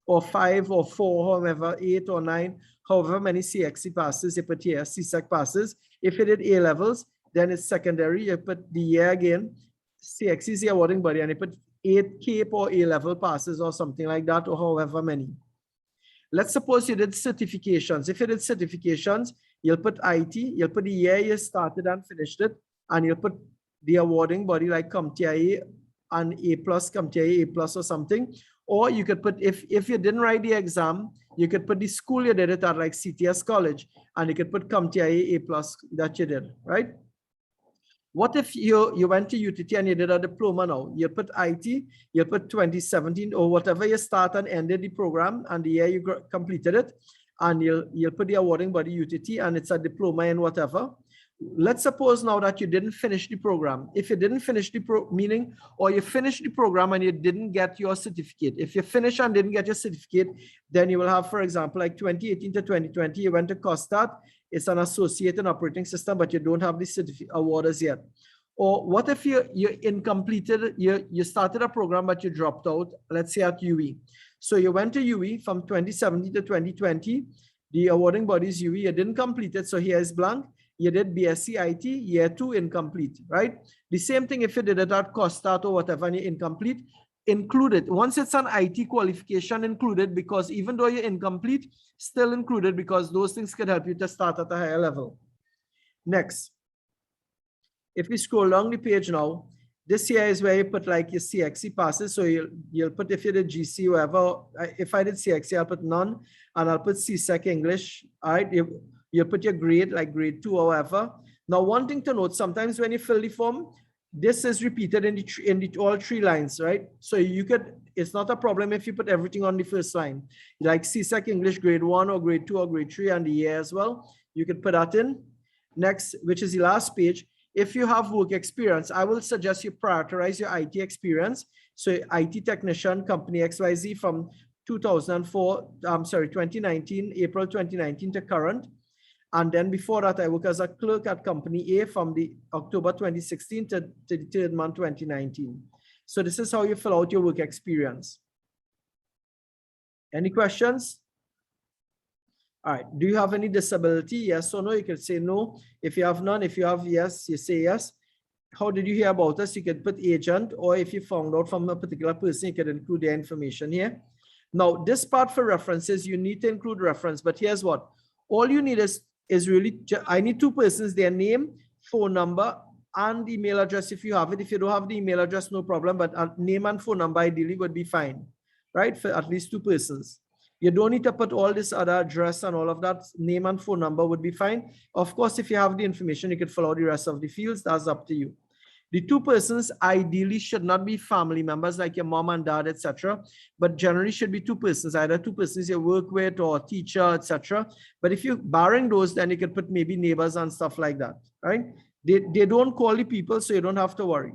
[SPEAKER 1] Or 5 or 4, however, 8 or 9, however many CXC passes you put here, CSEC passes. If you did A levels, then it's secondary. You put the year again. CXC is the awarding body, and you put 8 CAPE or A level passes or something like that, or however many. Let's suppose you did certifications. If you did certifications, you'll put IT, you'll put the year you started and finished it, and you'll put the awarding body like CompTIA and A+, CompTIA A+ or something. Or you could put, if you didn't write the exam, you could put the school you did it at, like CTS College, and you could put CompTIA A+ that you did, right? What if you went to UTT and you did a diploma now? You put IT, you put 2017 or whatever you start and ended the program and the year you completed it, and you'll put the awarding body UTT, and it's a diploma in whatever. let's suppose now that you didn't finish the program. If you didn't finish the meaning, or you finished the program and you didn't get your certificate. If you finish and didn't get your certificate, then you will have, for example, like 2018 to 2020, you went to COSTAT, it's an associated operating system, but you don't have the certificate award as yet. Or what if you're incompleted, you started a program, but you dropped out, let's say at UE. So you went to UE from 2017 to 2020, the awarding body is UE, you didn't complete it, so here is blank. You did BSc IT, year 2 incomplete, right? The same thing if you did it at COSTAT or whatever and you're incomplete, included. Once it's an IT qualification, included, because even though you're incomplete, still included, because those things could help you to start at a higher level. Next, if we scroll along the page now, this here is where you put like your CXC passes. So you'll put if you did GC, whatever. If I did CXC, I'll put none, and I'll put CSEC English. All right, you'll put your grade, like grade 2 or whatever. Now, one thing to note, sometimes when you fill the form, this is repeated in all 3 lines, right? So you could, it's not a problem if you put everything on the first line, like CSEC English grade 1 or grade 2 or grade 3 and the year as well. You could put that in. Next, which is the last page. If you have work experience, I will suggest you prioritize your IT experience. So IT technician, company XYZ from 2019, April 2019 to current. And then before that, I work as a clerk at company A from the October 2016 to the 3rd month 2019. So this is how you fill out your work experience. Any questions? All right, do you have any disability? Yes or no? You can say no. If you have none, if you have yes, you say yes. How did you hear about us? You could put agent, or if you found out from a particular person, you could include their information here. Now, this part for references, you need to include reference, but here's what. All you need is really, I need 2 persons, their name, phone number, and email address if you have it. If you don't have the email address, no problem, but name and phone number ideally would be fine, right? For at least 2 persons. You don't need to put all this other address and all of that. Name and phone number would be fine. Of course, if you have the information, you could fill out the rest of the fields. That's up to you. The 2 persons ideally should not be family members like your mom and dad, etc. But generally should be 2 persons, either 2 persons you work with or teacher, etc. But if you're barring those, then you could put maybe neighbors and stuff like that, right? They don't call the people, so you don't have to worry.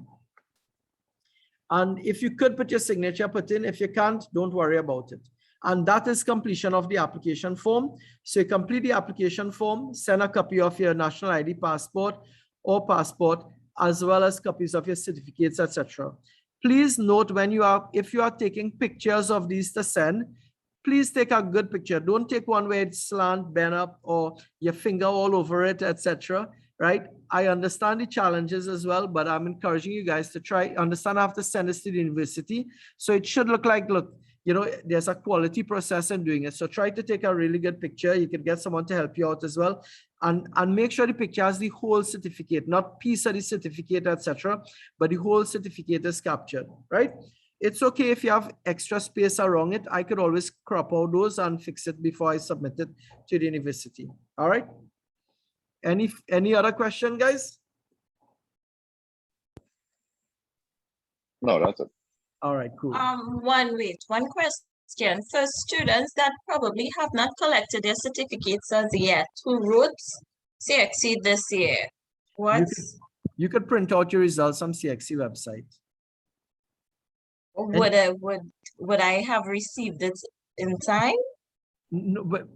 [SPEAKER 1] And if you could put your signature, put in. If you can't, don't worry about it. And that is completion of the application form. So you complete the application form, send a copy of your national ID passport or passport, as well as copies of your certificates, etc. Please note if you are taking pictures of these to send, please take a good picture. Don't take one where it's slant, bent up, or your finger all over it, etc. Right? I understand the challenges as well, but I'm encouraging you guys to try, understand I have to send this to the university. So it should look like, look, you know, there's a quality process in doing it. So try to take a really good picture. You can get someone to help you out as well. And make sure the picture has the whole certificate, not piece of the certificate, etc., but the whole certificate is captured, right? It's okay if you have extra space around it. I could always crop out those and fix it before I submit it to the university. All right. Any other question, guys?
[SPEAKER 5] No, that's it.
[SPEAKER 1] All right, cool.
[SPEAKER 8] One question. For students that probably have not collected their certificates as yet, who wrote CXC this year,
[SPEAKER 1] you could print out your results on CXC website.
[SPEAKER 8] Would I have received it in time?
[SPEAKER 1] No, but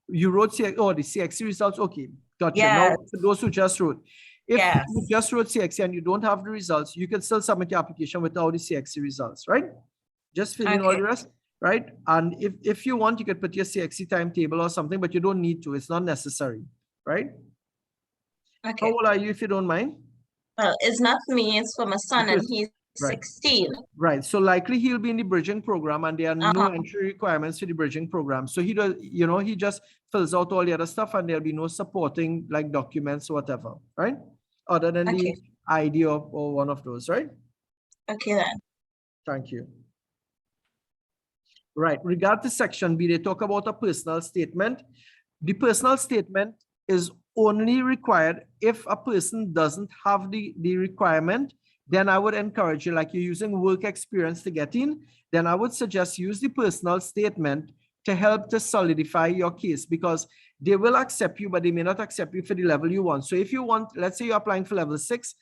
[SPEAKER 1] you wrote the CXC results. Okay, gotcha.
[SPEAKER 8] Yeah.
[SPEAKER 1] Now, for those who just wrote, if
[SPEAKER 8] Yes.
[SPEAKER 1] you just wrote CXC and you don't have the results, you can still submit your application without the CXC results, right? Just fill in all
[SPEAKER 8] Okay.
[SPEAKER 1] the rest, right? And if you want, you could put your CXC timetable or something, but you don't need to. It's not necessary, right?
[SPEAKER 8] Okay.
[SPEAKER 1] How old are you, if you don't mind?
[SPEAKER 8] Well, it's not me, it's for my son, and
[SPEAKER 1] Because-
[SPEAKER 8] he's
[SPEAKER 1] right.
[SPEAKER 8] 16.
[SPEAKER 1] Right. So likely he'll be in the bridging program, and there are no
[SPEAKER 8] Uh-huh.
[SPEAKER 1] entry requirements to the bridging program. So he does, you know, he just fills out all the other stuff, and there'll be no supporting like documents or whatever, right? Other than
[SPEAKER 8] Okay.
[SPEAKER 1] the ID or one of those, right?
[SPEAKER 8] Okay then.
[SPEAKER 1] Thank you. Right. Regarding section B, they talk about a personal statement. The personal statement is only required if a person doesn't have the requirement. Then I would encourage you, like you're using work experience to get in, then I would suggest use the personal statement to help to solidify your case, because they will accept you, but they may not accept you for the level you want. So if you want, let's say you're applying for level 6,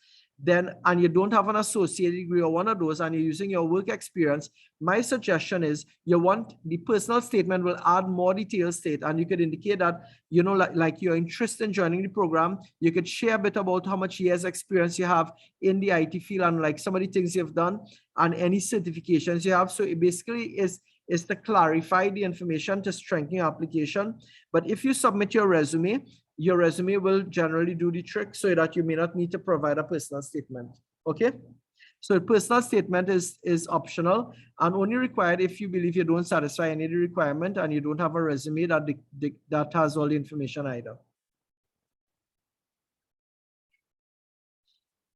[SPEAKER 1] then, and you don't have an associate degree or one of those, and you're using your work experience, my suggestion is you want the personal statement will add more detailed state, and you could indicate that, you know, like you're interested in joining the program. You could share a bit about how much years experience you have in the IT field and like some of the things you've done and any certifications you have. So it basically is to clarify the information to strengthen your application. But if you submit your resume will generally do the trick, so that you may not need to provide a personal statement. Okay, so a personal statement is optional and only required if you believe you don't satisfy any of the requirement and you don't have a resume that has all the information either.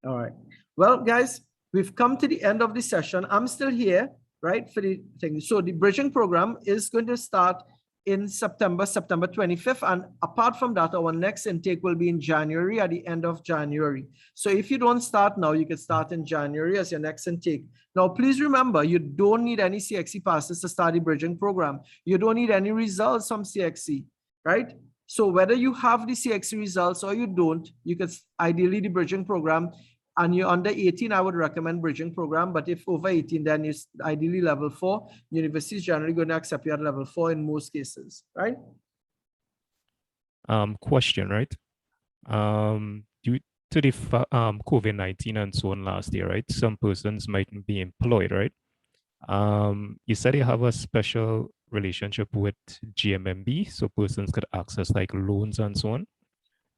[SPEAKER 1] All right, well guys, we've come to the end of the session. I'm still here, right, for the thing. So the bridging program is going to start in September 25th. And apart from that, our next intake will be in January, at the end of January. So if you don't start now, you can start in January as your next intake. Now, please remember, you don't need any CXC passes to start the bridging program. You don't need any results from CXC, right? So whether you have the CXC results or you don't, you can ideally the bridging program. And you're under 18, I would recommend bridging program. But if over 18, then it's ideally level 4. University is generally going to accept you at level 4 in most cases, right?
[SPEAKER 4] Question, right? Due to the COVID-19 and so on last year, right? Some persons might be employed, right? You said you have a special relationship with GMMB, so persons could access like loans and so on.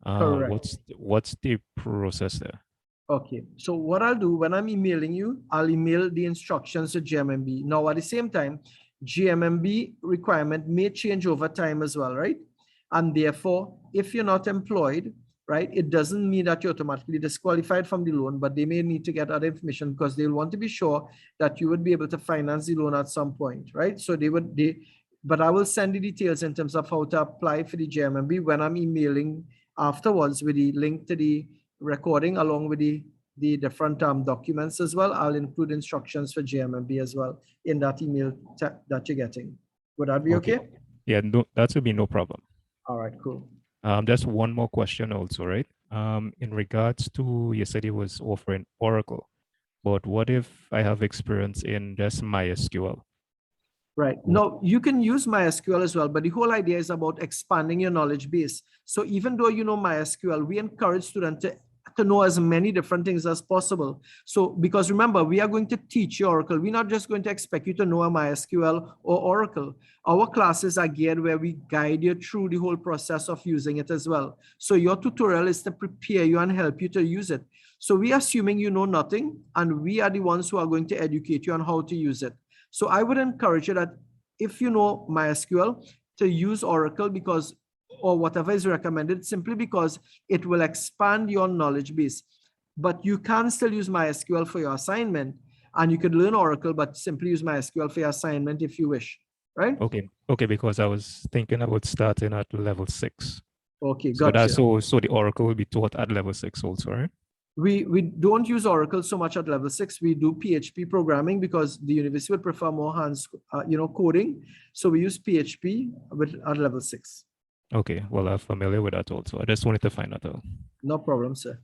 [SPEAKER 1] Correct.
[SPEAKER 4] What's the process there?
[SPEAKER 1] Okay, so what I'll do when I'm emailing you, I'll email the instructions to GMMB. Now, at the same time, GMMB requirement may change over time as well, right? And therefore, if you're not employed, right, it doesn't mean that you're automatically disqualified from the loan, but they may need to get other information because they'll want to be sure that you would be able to finance the loan at some point, right? So but I will send the details in terms of how to apply for the GMMB when I'm emailing afterwards with the link to the recording along with the different documents as well. I'll include instructions for GMMB as well in that email that you're getting. Would that be okay?
[SPEAKER 4] Yeah, no, that would be no problem.
[SPEAKER 1] All right, cool.
[SPEAKER 4] Just one more question also, right? In regards to, you said it was offering Oracle, but what if I have experience in just MySQL?
[SPEAKER 1] Right. No, you can use MySQL as well, but the whole idea is about expanding your knowledge base. So even though you know MySQL, we encourage students to know as many different things as possible. So because remember, we are going to teach you Oracle. We're not just going to expect you to know a MySQL or Oracle. Our classes are geared where we guide you through the whole process of using it as well. So your tutorial is to prepare you and help you to use it. So we are assuming you know nothing, and we are the ones who are going to educate you on how to use it. So I would encourage you that if you know MySQL, to use Oracle or whatever is recommended, simply because it will expand your knowledge base. But you can still use MySQL for your assignment, and you could learn Oracle, but simply use MySQL for your assignment if you wish, right?
[SPEAKER 4] Okay, because I was thinking about starting at level 6.
[SPEAKER 1] Okay,
[SPEAKER 4] so
[SPEAKER 1] gotcha.
[SPEAKER 4] So the Oracle will be taught at level 6 also, right?
[SPEAKER 1] We don't use Oracle so much at level 6. We do PHP programming because the university would prefer more hands, coding. So we use PHP at level 6.
[SPEAKER 4] Okay, well, I'm familiar with that also. I just wanted to find that out.
[SPEAKER 1] No problem, sir.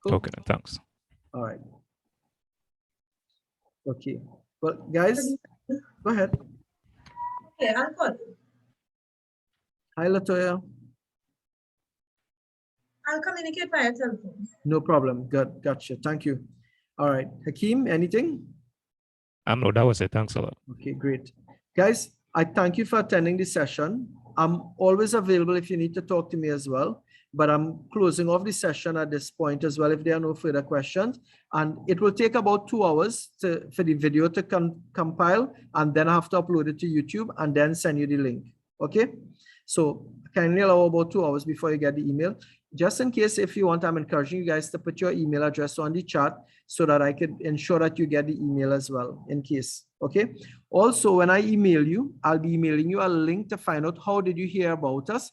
[SPEAKER 1] Cool.
[SPEAKER 4] Okay, then, thanks.
[SPEAKER 1] All right. Okay. Well, guys, go ahead.
[SPEAKER 9] Okay, I'm good.
[SPEAKER 1] Hi, Latoya.
[SPEAKER 9] I'll communicate via telephone.
[SPEAKER 1] No problem. Good. Gotcha. Thank you. All right. Hakeem, anything?
[SPEAKER 4] No, that was it. Thanks a lot.
[SPEAKER 1] Okay, great. Guys, I thank you for attending this session. I'm always available if you need to talk to me as well, but I'm closing off the session at this point as well if there are no further questions. And it will take about 2 hours for the video to compile, and then I have to upload it to YouTube and then send you the link. Okay? So kindly allow about 2 hours before you get the email. Just in case, if you want, I'm encouraging you guys to put your email address on the chat so that I can ensure that you get the email as well in case. Okay. Also, when I email you, I'll be emailing you a link to find out how did you hear about us.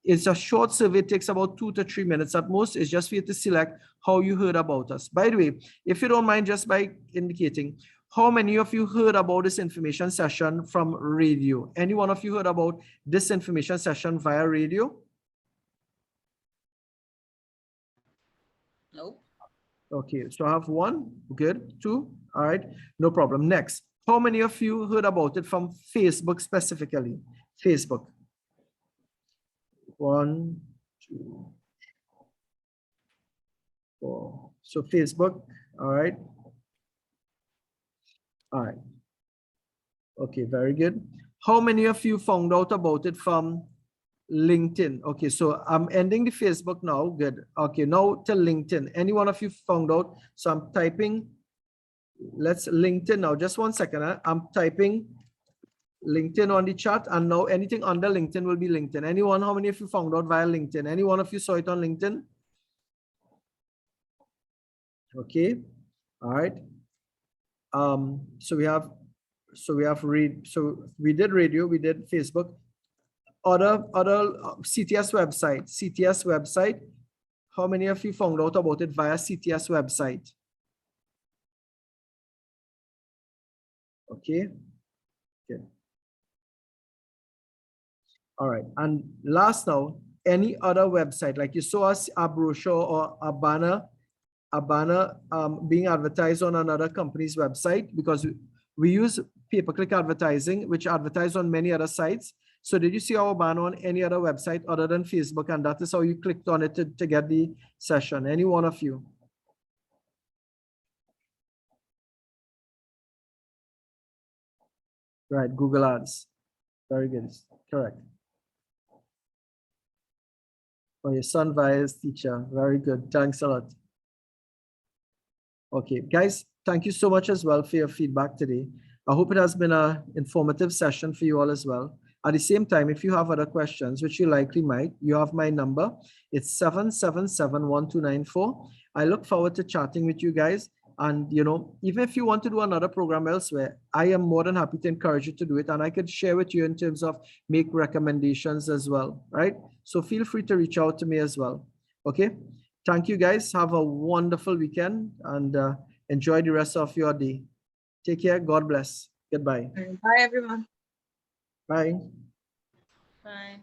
[SPEAKER 1] It's a short survey, it takes about 2 to 3 minutes at most. It's just for you to select how you heard about us. By the way, if you don't mind, just by indicating How many of you heard about this information session from radio? Any one of you heard about this information session via radio?
[SPEAKER 8] Nope.
[SPEAKER 1] Okay, so I have one, good, two, all right, no problem. Next, how many of you heard about it from Facebook specifically? Facebook. 1, 2, 4. So Facebook, all right. All right. Okay, very good. How many of you found out about it from LinkedIn? Okay, so I'm ending the Facebook now. Good. Okay, now to LinkedIn. Any one of you found out? So I'm typing, let's LinkedIn now. Just 1 second. I'm typing LinkedIn on the chat, and now anything under LinkedIn will be LinkedIn. Anyone? How many of you found out via LinkedIn? Any one of you saw it on LinkedIn? Okay. All right. So we did radio, we did Facebook, other CTS website. How many of you found out about it via CTS website? Okay. Okay. All right. And last now, any other website, like you saw a brochure or a banner being advertised on another company's website, because we use pay-per-click advertising, which advertise on many other sites. So did you see our banner on any other website other than Facebook? And that is how you clicked on it to get the session. Any one of you? Right, Google Ads. Very good, correct. Oh, your son via his teacher. Very good, thanks a lot. Okay, guys, thank you so much as well for your feedback today. I hope it has been an informative session for you all as well. At the same time, if you have other questions, which you likely might, you have my number. It's 777-1294. I look forward to chatting with you guys. And, you know, even if you want to do another program elsewhere, I am more than happy to encourage you to do it. And I could share with you in terms of make recommendations as well, right? So feel free to reach out to me as well. Okay. Thank you guys. Have a wonderful weekend and enjoy the rest of your day. Take care. God bless. Goodbye.
[SPEAKER 2] Bye, everyone.
[SPEAKER 1] Bye.
[SPEAKER 8] Bye.